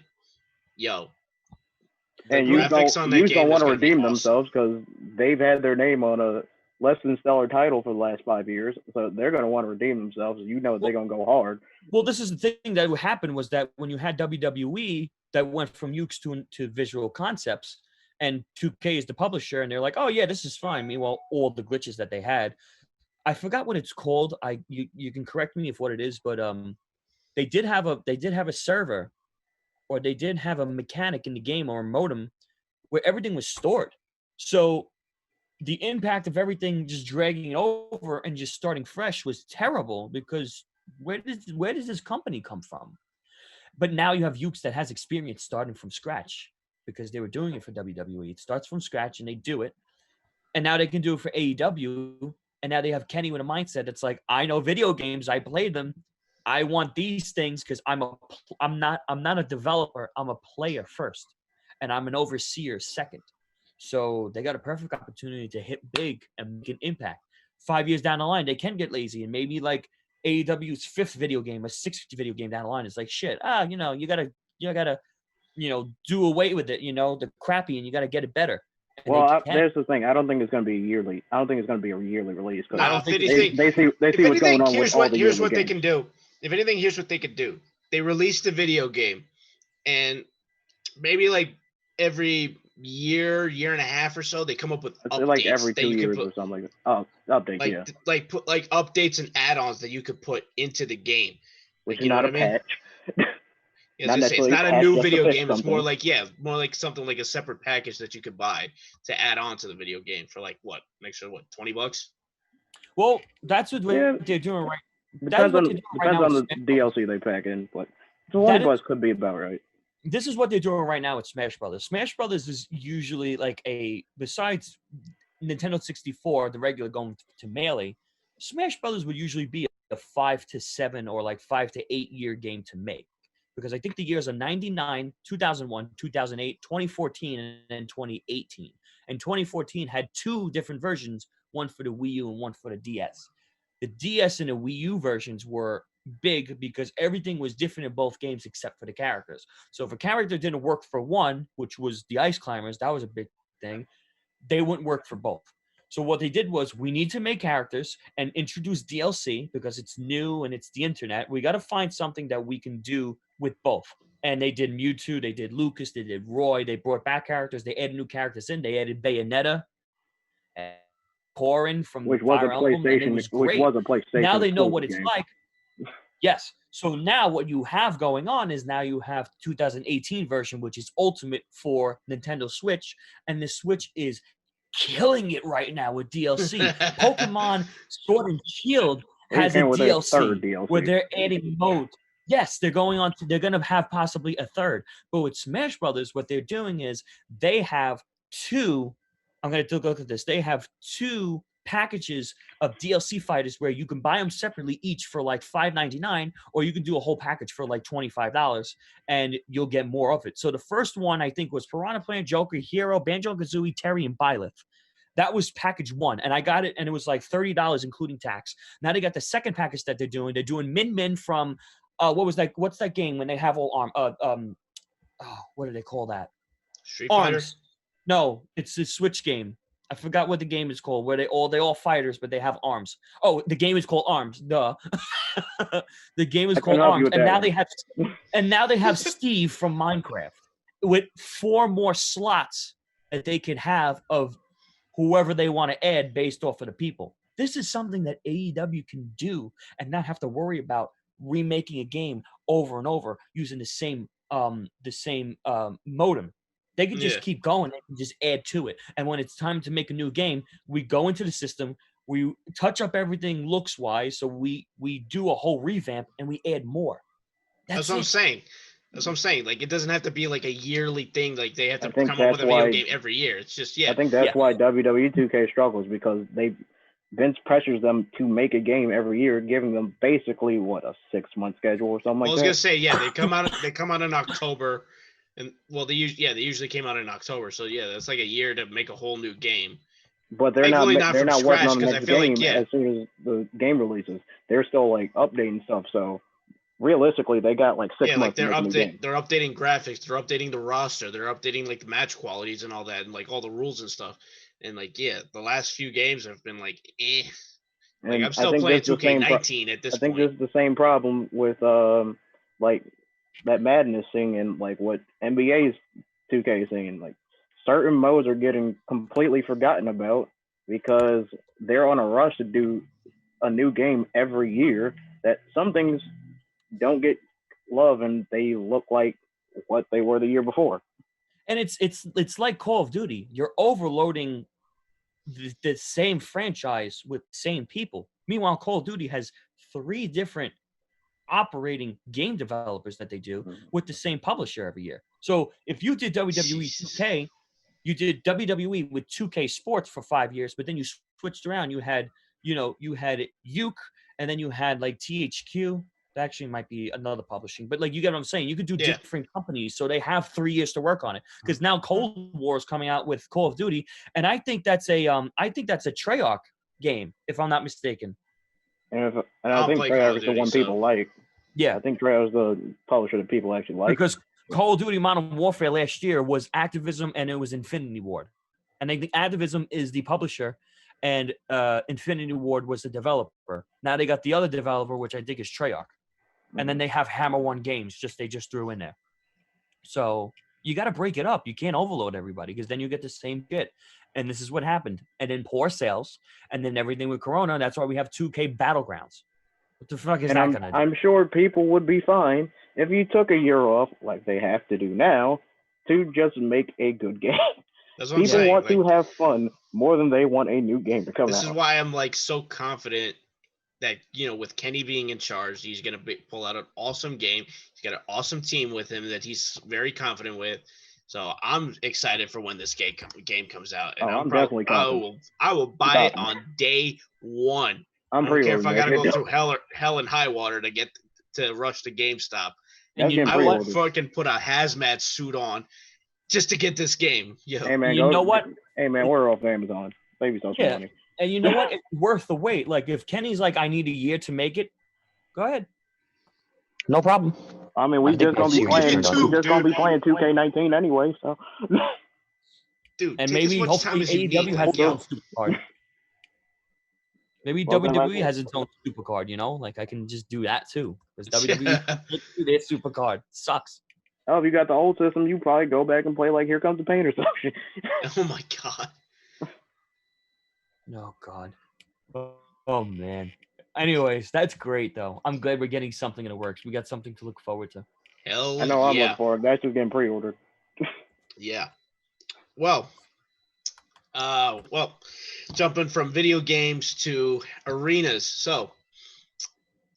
yo. And Ukes don't want to redeem themselves because they've had their name on a less than stellar title for the last 5 years. So they're going to want to redeem themselves. They're going to go hard. Well, this is the thing that happened was that when you had WWE that went from Ukes to Visual Concepts, and 2K is the publisher, and they're like, oh yeah, this is fine. Meanwhile, all the glitches that they had, I forgot what it's called. You can correct me if what it is, but they did have a server, or they did have a mechanic in the game or a modem where everything was stored. So the impact of everything just dragging over and just starting fresh was terrible, because where does this company come from? But now you have Ukes that has experience starting from scratch, because they were doing it for WWE. It starts from scratch and they do it. And now they can do it for AEW. And now they have Kenny with a mindset that's like, I know video games, I played them. I want these things because I'm not a developer, I'm a player first. And I'm an overseer second. So they got a perfect opportunity to hit big and make an impact. 5 years down the line, they can get lazy, and maybe like AEW's fifth video game, a sixth video game down the line is like, shit, you gotta do away with it, the crappy, and you gotta get it better. And well, there's the thing. I don't think it's going to be yearly. I don't think it's going to be a yearly release. No, I don't think they see what's going on with all the here's what games. they can do. If anything, here's what they could do. They release the video game, and maybe like every year and a half or so, they come up with updates. Like every 2 years or something like that. Oh, updates, Like put like updates and add-ons that you could put into the game. Which is not a patch. It's not a new video game. It's more like something like a separate package that you could buy to add on to the video game for like what, an extra $20? Well, that's what they're doing right. Depends on the DLC they pack in, but $20 could be about right. This is what they're doing right now with Smash Brothers. Smash Brothers is usually like besides Nintendo 64, the regular going to Melee, Smash Brothers would usually be a 5 to 7 or like 5 to 8 year game to make. Because I think the years are 99, 2001, 2008, 2014, and then 2018. And 2014 had two different versions, one for the Wii U and one for the DS. The DS and the Wii U versions were big because everything was different in both games except for the characters. So if a character didn't work for one, which was the Ice Climbers, that was a big thing, they wouldn't work for both. So what they did was, we need to make characters and introduce DLC because it's new and it's the internet. We got to find something that we can do with both. And they did Mewtwo, they did Lucas, they did Roy, they brought back characters, they added new characters in. They added Bayonetta and Corin from Fire Emblem, and it was great. Which was a PlayStation. Now they know what it's like. Yes. So now what you have going on is, now you have 2018 version, which is ultimate for Nintendo Switch, and the Switch is killing it right now with DLC. Pokemon Sword and Shield has a DLC where they're adding modes. Yes, they're going to have possibly a third. But with Smash Brothers, what they're doing is they have two. I'm going to look at this. They have two packages of DLC fighters where you can buy them separately, each for like $5.99, or you can do a whole package for like $25, and you'll get more of it. So the first one, I think, was Piranha Plant, Joker, Hero, Banjo-Kazooie, Terry, and Byleth. That was package one, and I got it, and it was like $30 including tax. Now they got the second package that they're doing. They're doing Min from what's that game when they have all what do they call that? Street Fighter? No, it's the Switch game. I forgot what the game is called, where they all fighters, but they have arms. Oh, the game is called Arms. Duh. The game is called Arms, and now they have Steve from Minecraft with 4 more slots that they could have of whoever they want to add based off of the people. This is something that AEW can do and not have to worry about remaking a game over and over using the same modem. They can just keep going and just add to it. And when it's time to make a new game, we go into the system, we touch up everything looks-wise, so we do a whole revamp and we add more. That's what I'm saying. Like, it doesn't have to be like a yearly thing. Like, they have to come up with a video game every year. It's just, I think that's why WWE 2K struggles, because Vince pressures them to make a game every year, giving them basically a 6-month schedule or something like that. I was gonna say, they come out in October, and they usually came out in October. So that's like a year to make a whole new game. But they're not working on the next game as soon as the game releases. They're still like updating stuff. So realistically, they got like 6 months. They're updating graphics, they're updating the roster, they're updating like the match qualities and all that, and like all the rules and stuff. And like, the last few games have been like, eh. Like, I'm still playing 2K19 at this point. I think just the same problem with like that Madness thing and like what NBA's 2K is saying. Like, certain modes are getting completely forgotten about because they're on a rush to do a new game every year. That some things don't get love and they look like what they were the year before. And it's like Call of Duty. You're overloading the same franchise with same people. Meanwhile, Call of Duty has 3 different operating game developers that they do with the same publisher every year. So if you did WWE 2K, you did WWE with 2K Sports for 5 years, but then you switched around. You had, you had Uke, and then you had like THQ. That actually might be another publishing, but like you get what I'm saying. You could do different companies, so they have 3 years to work on it. Because now Cold War is coming out with Call of Duty, and I think that's a Treyarch game, if I'm not mistaken. And I think Treyarch is the one people like. Yeah, I think Treyarch is the publisher that people actually like. Because Call of Duty Modern Warfare last year was Activision and it was Infinity Ward. And I think Activision is the publisher and Infinity Ward was the developer. Now they got the other developer, which I think is Treyarch. And then they have Hammer One Games, they just threw in there. So you got to break it up. You can't overload everybody because then you get the same shit. And this is what happened. And then poor sales. And then everything with Corona. That's why we have 2K Battlegrounds. What the fuck is that going to do? I'm sure people would be fine if you took a year off, like they have to do now, to just make a good game. That's what people I'm saying. Want to have fun more than they want a new game to come out. This is why I'm like so confident that, with Kenny being in charge, he's going to pull out an awesome game. He's got an awesome team with him that he's very confident with. So I'm excited for when this game comes out. And I'm definitely confident. I will buy it on day one. I don't care if I got to go through hell and high water to get to rush to GameStop. And I will fucking put a hazmat suit on just to get this game. Hey man, you know what? Hey man, we're off Amazon. Maybe some money. And you know what? It's worth the wait. Like if Kenny's like, I need a year to make it, go ahead. No problem. I mean, we just gonna be playing 2K19 anyway. So. Dude, and maybe hopefully AEW has its own super card. Maybe WWE has its own super card, Like I can just do that too. Because WWE can't do their super card. Sucks. Oh, if you got the old system, you probably go back and play like Here Comes the Pain or something. Oh my god. Oh god. Oh man. Anyways, that's great though. I'm glad we're getting something in the works. We got something to look forward to. Hell, I know I'm looking forward. That's just getting pre-ordered. Yeah. Well, jumping from video games to arenas. So,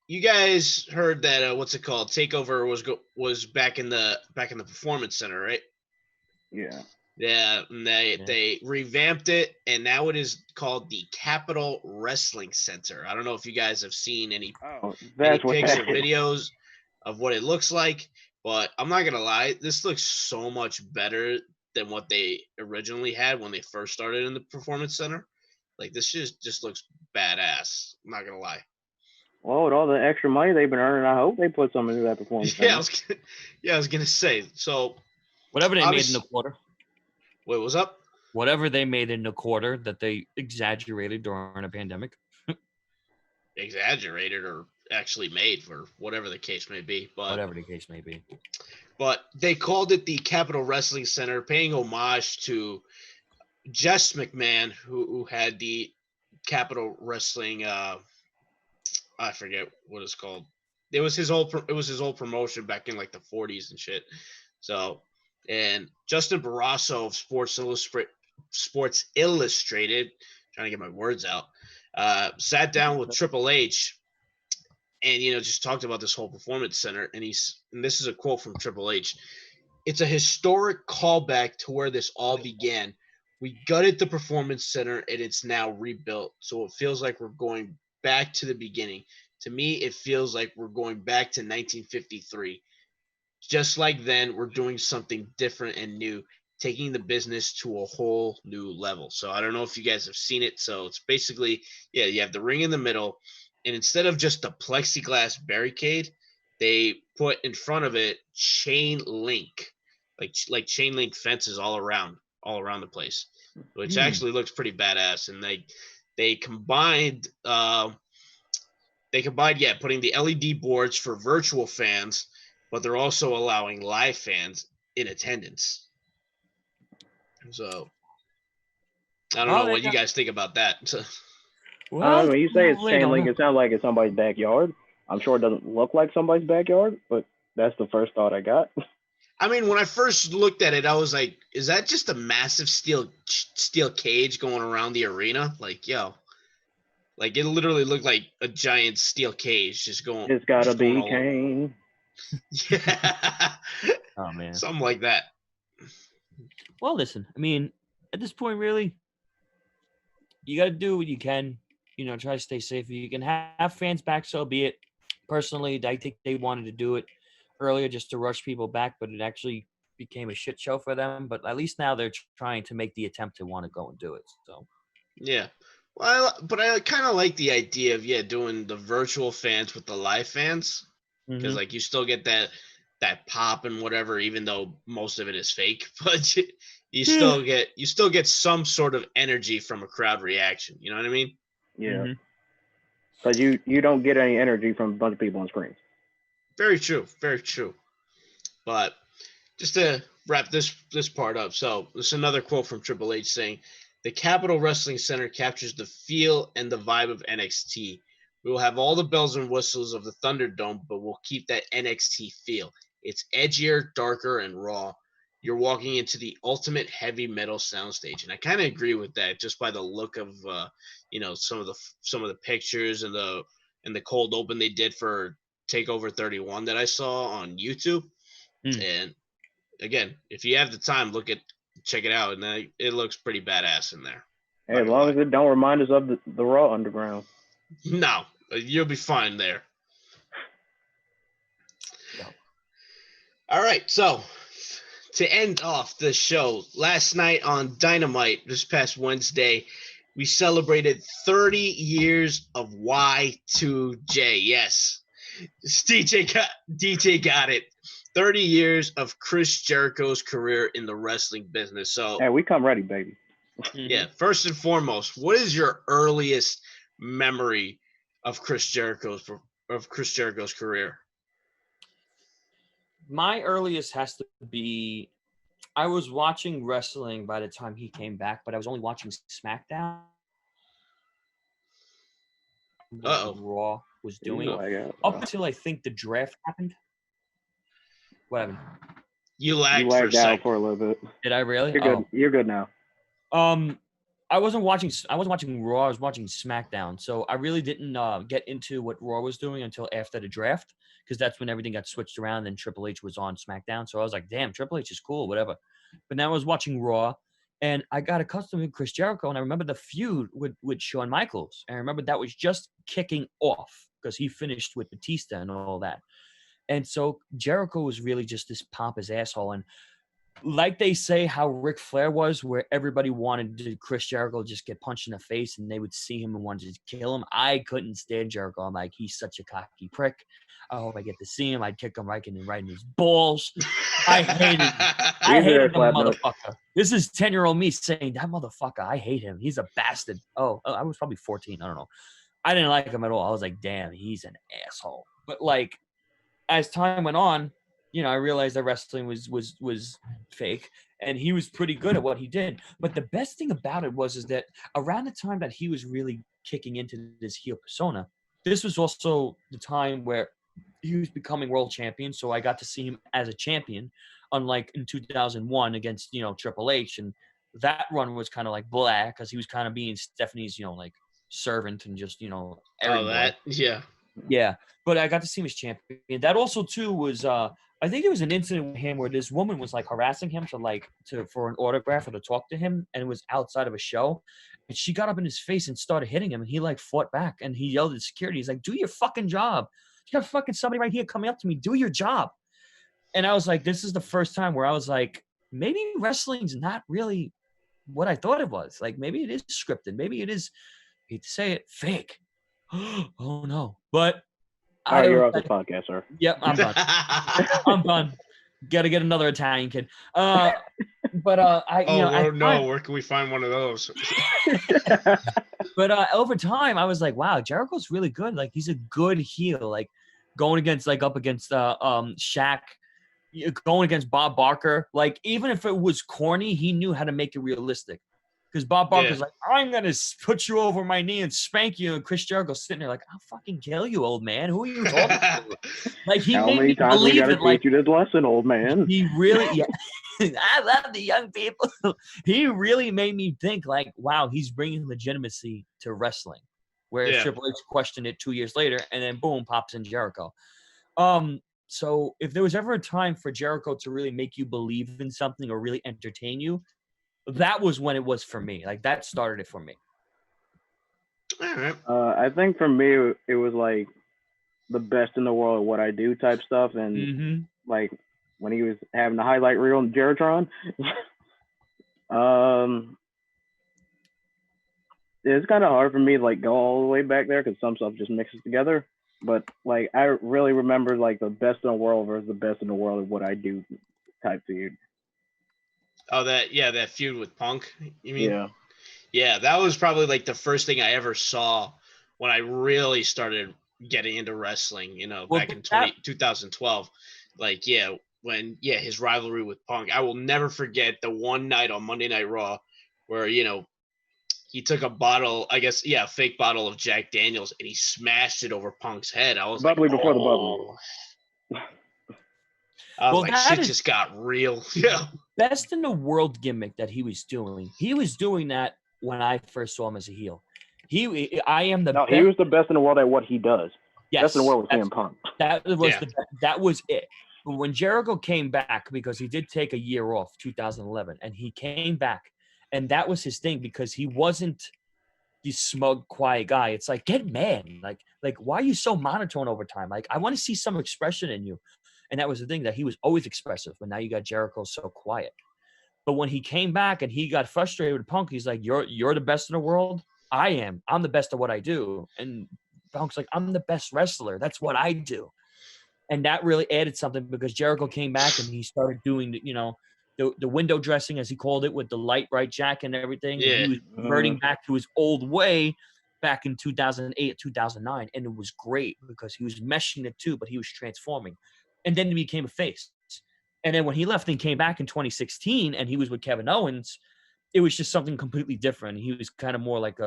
you guys heard that what's it called? Takeover was back in the Performance Center, right? Yeah. Yeah, and they revamped it, and now it is called the Capitol Wrestling Center. I don't know if you guys have seen any pics or videos of what it looks like, but I'm not gonna lie, this looks so much better than what they originally had when they first started in the Performance Center. Like this just looks badass. I'm not gonna lie. Well, with all the extra money they've been earning, I hope they put some into that Performance Center. I was gonna say. So whatever they made in the quarter. Wait, what's up? Whatever they made in the quarter that they exaggerated during a pandemic. Exaggerated or actually made, for whatever the case may be. But whatever the case may be. But they called it the Capitol Wrestling Center, paying homage to Jess McMahon, who had the Capitol Wrestling. I forget what it's called. It was his old promotion back in like the 40s and shit. So. And Justin Barrasso of Sports Illustrated, trying to get my words out, sat down with Triple H and, just talked about this whole Performance Center. And this is a quote from Triple H. It's a historic callback to where this all began. We gutted the Performance Center and it's now rebuilt. So it feels like we're going back to the beginning. To me, it feels like we're going back to 1953. Just like then, we're doing something different and new, taking the business to a whole new level. So I don't know if you guys have seen it. So it's basically, you have the ring in the middle, and instead of just a plexiglass barricade, they put in front of it chain link, like chain link fences all around the place, which actually looks pretty badass. And they combined, putting the LED boards for virtual fans, but they're also allowing live fans in attendance. So I don't know what you guys think about that. So, Well, when you say it's later chain on. link, it sounds like it's somebody's backyard. I'm sure it doesn't look like somebody's backyard, but that's the first thought I got. I mean, when I first looked at it, I was like, "Is that just a massive steel cage going around the arena?" Like, yo, like it literally looked like a giant steel cage just going. It's gotta just going be all over. Kane. Yeah. Oh man. Something like that. Well, listen. I mean, at this point, really, you got to do what you can. Try to stay safe. If you can have fans back, so be it. Personally, I think they wanted to do it earlier just to rush people back, but it actually became a shit show for them. But at least now they're trying to make the attempt to want to go and do it. So Yeah. Well, but I kind of like the idea of doing the virtual fans with the live fans because like you still get that pop and whatever, even though most of it is fake, but you still get some sort of energy from a crowd reaction. You know what I mean? Yeah. Because you don't get any energy from a bunch of people on screens. Very true. Very true. But just to wrap this part up, so there's another quote from Triple H saying, "The Capitol Wrestling Center captures the feel and the vibe of NXT. We will have all the bells and whistles of the Thunderdome, but we'll keep that NXT feel. It's edgier, darker, and raw. You're walking into the ultimate heavy metal soundstage," and I kind of agree with that, just by the look of some of the pictures and the cold open they did for Takeover 31 that I saw on YouTube. And again, if you have the time, check it out, and it looks pretty badass in there. Hey, as long as it don't remind us of the Raw Underground. No, you'll be fine there. Yep. All right, so to end off the show, last night on Dynamite, this past Wednesday, we celebrated 30 years of Y2J. Yes, DJ got it. 30 years of Chris Jericho's career in the wrestling business. So, hey, we come ready, baby. Yeah, first and foremost, what is your earliest memory of Chris Jericho's career? My earliest has to be, I was watching wrestling by the time he came back, but I was only watching SmackDown. Raw was doing up until I think the draft happened. What happened? You lagged out for a little bit. Did I really? You're good. You're good now. I wasn't watching Raw. I was watching SmackDown. So I really didn't get into what Raw was doing until after the draft, because that's when everything got switched around and Triple H was on SmackDown. So I was like, damn, Triple H is cool, whatever. But now I was watching Raw, and I got accustomed to Chris Jericho, and I remember the feud with Shawn Michaels. And I remember that was just kicking off because he finished with Batista and all that. And so Jericho was really just this pompous asshole. And like they say how Ric Flair was, where everybody wanted Chris Jericho just get punched in the face and they would see him and wanted to kill him. I couldn't stand Jericho. I'm like, he's such a cocky prick. I hope I get to see him. I'd kick him right in his balls. I hated him. I hated the motherfucker. This is 10-year-old me saying, that motherfucker, I hate him. He's a bastard. Oh, I was probably 14. I don't know. I didn't like him at all. I was like, damn, he's an asshole. But like, as time went on, I realized that wrestling was fake, and he was pretty good at what he did. But the best thing about it is that around the time that he was really kicking into this heel persona, this was also the time where he was becoming world champion. So I got to see him as a champion, unlike in 2001 against, Triple H. And that run was kind of like blah, because he was kind of being Stephanie's, like servant and just, Yeah, but I got to see him as champion. That also too was I think there was an incident with him where this woman was like harassing him for an autograph or to talk to him, and it was outside of a show. And she got up in his face and started hitting him, and he like fought back, and he yelled at security. He's like, "Do your fucking job. You got fucking somebody right here coming up to me. Do your job." And I was like, this is the first time where I was like, maybe wrestling's not really what I thought it was. Like maybe it is scripted. Maybe it is, I hate to say it, fake. Oh no. But you're off the podcast, sir. Yep, I'm done. I'm done. Got to get another Italian kid. Where can we find one of those? But over time, I was like, wow, Jericho's really good. Like he's a good heel. Like going against Shaq going against Bob Barker, like even if it was corny, he knew how to make it realistic. Because Bob Barker's like, I'm gonna put you over my knee and spank you, and Chris Jericho's sitting there like, I'll fucking kill you, old man. Who are you talking to? Like he How made many me times we believe gotta it. Like teach you this lesson, old man? he really, yeah. I love the young people. He really made me think like, wow, he's bringing legitimacy to wrestling. Whereas Triple H questioned it 2 years later, and then boom, pops in Jericho. So if there was ever a time for Jericho to really make you believe in something or really entertain you, that was when it was for me. Like that started it for me. All right. I think for me, it was like the best in the world at what I do type stuff, and like when he was having the highlight reel on Jeritron. It's kind of hard for me to like go all the way back there because some stuff just mixes together. But like I really remember like the best in the world versus the best in the world of what I do type feud. Oh, that feud with Punk. You mean? Yeah. Yeah, that was probably like the first thing I ever saw when I really started getting into wrestling. Back in 2012. Like, when his rivalry with Punk. I will never forget the one night on Monday Night Raw where he took a bottle, I guess, a fake bottle of Jack Daniels, and he smashed it over Punk's head. I was bubbly like, before the bubbly. I was like, shit just got real. Yeah. Best in the world gimmick that he was doing. He was doing that when I first saw him as a heel. He was the best in the world at what he does. Yes, best in the world with CM Punk. That was it. But when Jericho came back, because he did take a year off, 2011, and he came back, and that was his thing because he wasn't the smug, quiet guy. It's like, get mad. Like, why are you so monotone over time? Like, I want to see some expression in you. And that was the thing, that he was always expressive, but now you got Jericho so quiet. But when he came back and he got frustrated with Punk, he's like, you're the best in the world? I am. I'm the best at what I do. And Punk's like, I'm the best wrestler. That's what I do. And that really added something because Jericho came back and he started doing, the window dressing, as he called it, with the light bright jacket and everything. Yeah. And he was reverting back to his old way back in 2008, 2009. And it was great because he was meshing the two, but he was transforming. And then he became a face. And then when he left and came back in 2016 and he was with Kevin Owens, it was just something completely different. He was kind of more like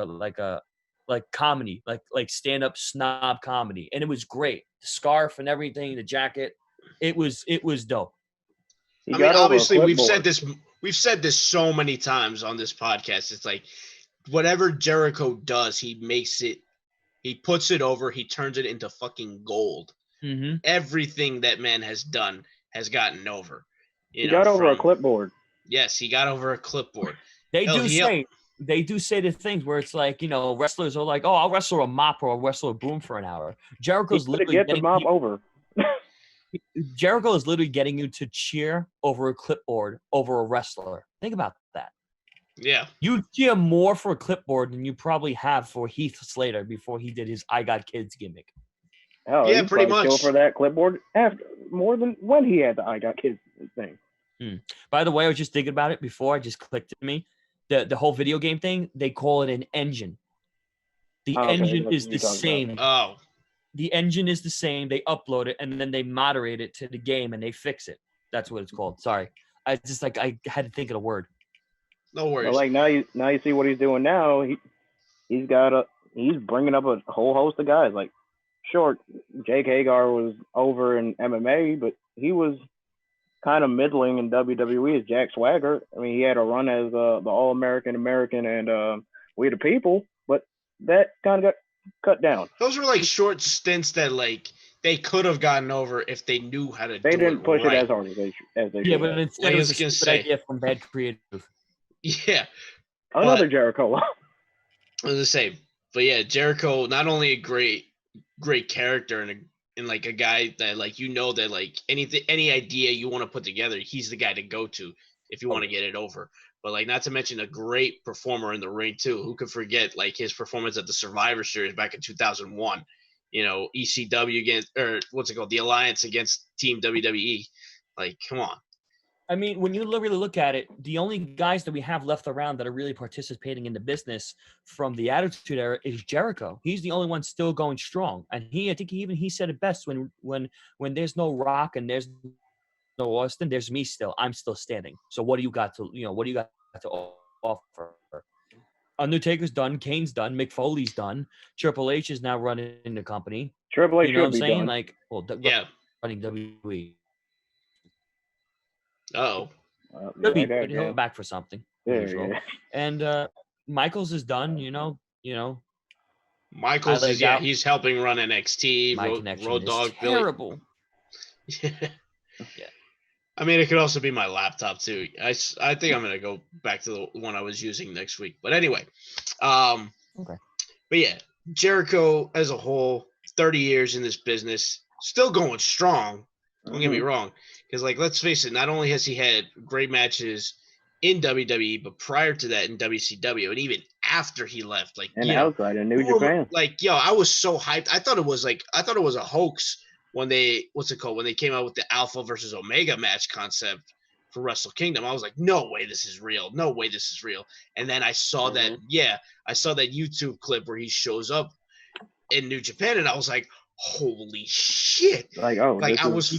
comedy, like stand-up snob comedy. And it was great. The scarf and everything, the jacket, it was dope. I mean, obviously we've said this so many times on this podcast. It's like whatever Jericho does, he puts it over, he turns it into fucking gold. Mm-hmm. Everything that man has done has gotten over. He got over a clipboard. Yes, he got over a clipboard. They do say the things where it's like, wrestlers are like, oh, I'll wrestle a mop or I'll wrestle a broom for an hour. Jericho's literally getting the mop over. Jericho is literally getting you to cheer over a clipboard over a wrestler. Think about that. Yeah. You cheer more for a clipboard than you probably have for Heath Slater before he did his I Got Kids gimmick. Hell, yeah, pretty much. Kill for that clipboard more than when he had the I Got Kids thing. By the way, I was just thinking about it before. I just clicked to me. The whole video game thing, they call it an engine. The engine is the same. Oh. The engine is the same. They upload it, and then they moderate it to the game, and they fix it. That's what it's called. Sorry. I had to think of the word. No worries. But like now you see what he's doing now. He's bringing up a whole host of guys. Like, sure, Jake Hagar was over in MMA, but he was kind of middling in WWE as Jack Swagger. I mean, he had a run as the All-American, and We the People, but that kind of got cut down. Those were like short stints that like they could have gotten over if they knew how to do it. They didn't push right. it as hard as they should. Yeah, but instead it was a stupid idea from bad creative. Yeah. Another Jericho. I was gonna say, but yeah, Jericho, not only a great character and like a guy that like that like any idea you want to put together, he's the guy to go to if you want to get it over. But like, not to mention a great performer in the ring too. Who could forget like his performance at the Survivor Series back in 2001? ECW against, or what's it called, the Alliance against Team WWE. Like, come on. I mean, when you really look at it, the only guys that we have left around that are really participating in the business from the Attitude Era is Jericho. He's the only one still going strong, and I think he said it best when there's no Rock and there's no Austin, there's me still. I'm still standing. So what do you got to offer? Undertaker's done. Kane's done. Mick Foley's done. Triple H is now running the company. Triple H You know what I'm should be saying? done. Like, well, Yeah. running WWE. Oh. Could be, Right there, but he'll yeah. be back for something. Yeah. And Michaels is done. You know. Michaels is he's helping run NXT. My connection Road is Dogg, terrible. Billy. Yeah. I mean, it could also be my laptop too. I think I'm gonna go back to the one I was using next week. But anyway, Okay. But yeah, Jericho as a whole, 30 years in this business, still going strong. Don't get me wrong, because like let's face it, not only has he had great matches in WWE, but prior to that in WCW, and even after he left, like And outside in New Japan, I was so hyped. I thought it was a hoax when they when they came out with the Alpha versus Omega match concept for Wrestle Kingdom. I was like, no way this is real. No way this is real. And then I saw that YouTube clip where he shows up in New Japan, and I was like, holy shit. Like, oh, like I was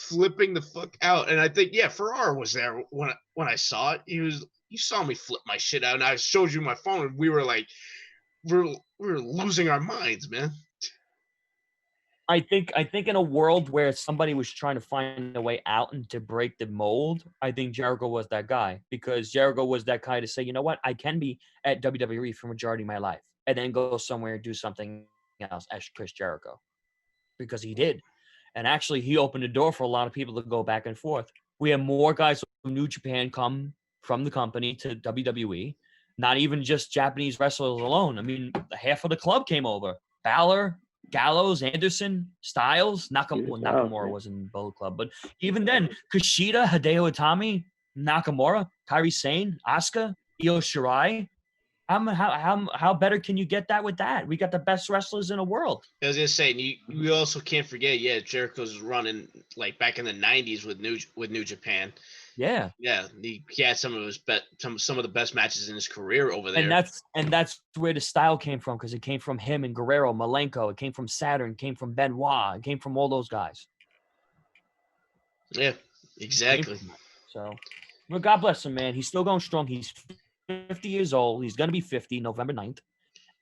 flipping the fuck out. And I think, Ferrara was there when I saw it. You saw me flip my shit out, and I showed you my phone, and we were like, we were losing our minds, man. I think in a world where somebody was trying to find a way out and to break the mold, I think Jericho was that guy, because Jericho was that guy to say, you know what, I can be at WWE for majority of my life and then go somewhere and do something else as Chris Jericho, because he did. And actually, he opened the door for a lot of people to go back and forth. We have more guys from New Japan come from the company to WWE, not even just Japanese wrestlers alone. I mean, half of the club came over. Balor, Gallows, Anderson, Styles, Nakamura was in Bullet Club, but even then, Kushida, Hideo Itami, Nakamura, Kairi Sane, Asuka, Io Shirai. How better can you get that with that? We got the best wrestlers in the world. I was just saying, you also can't forget, Jericho's running like back in the '90s with New Japan. Yeah, he had some of the best matches in his career over there. And that's where the style came from, because it came from him and Guerrero, Malenko. It came from Saturn. It came from Benoit. It came from all those guys. Yeah, exactly. So, well, God bless him, man. He's still going strong. He's 50 years old. He's going to be 50 November 9th.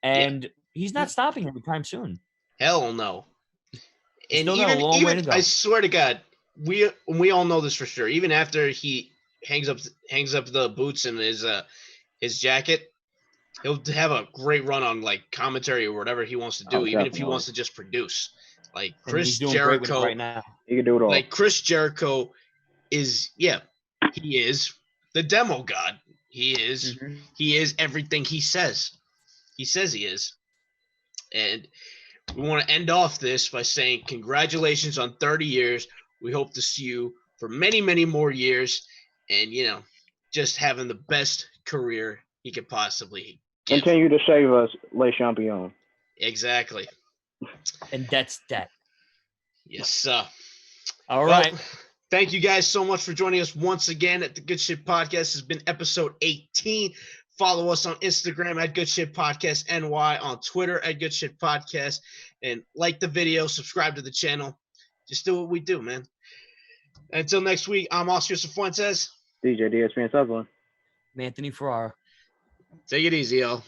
And he's not stopping anytime soon. Hell no. He's still got a long way to go. I swear to God, we all know this for sure. Even after he hangs up the boots and his jacket, he'll have a great run on like commentary or whatever he wants to do, even if he wants to just produce. Like Chris Jericho right now. He can do it all. Like Chris Jericho is he is the demo god. He is everything he says. He says he is. And we want to end off this by saying congratulations on 30 years. We hope to see you for many, many more years, and just having the best career he could possibly give. Continue to save us, Les Champions. Exactly. And that's that. Yes, sir. All right. Thank you guys so much for joining us once again at the Good Shit Podcast. This has been episode 18. Follow us on Instagram at Good Shit Podcast NY, on Twitter at Good Shit Podcast, and like the video, subscribe to the channel. Just do what we do, man. Until next week, I'm Oscar Cifuentes. DJ DSP Sutherland. Anthony Ferrara. Take it easy, y'all.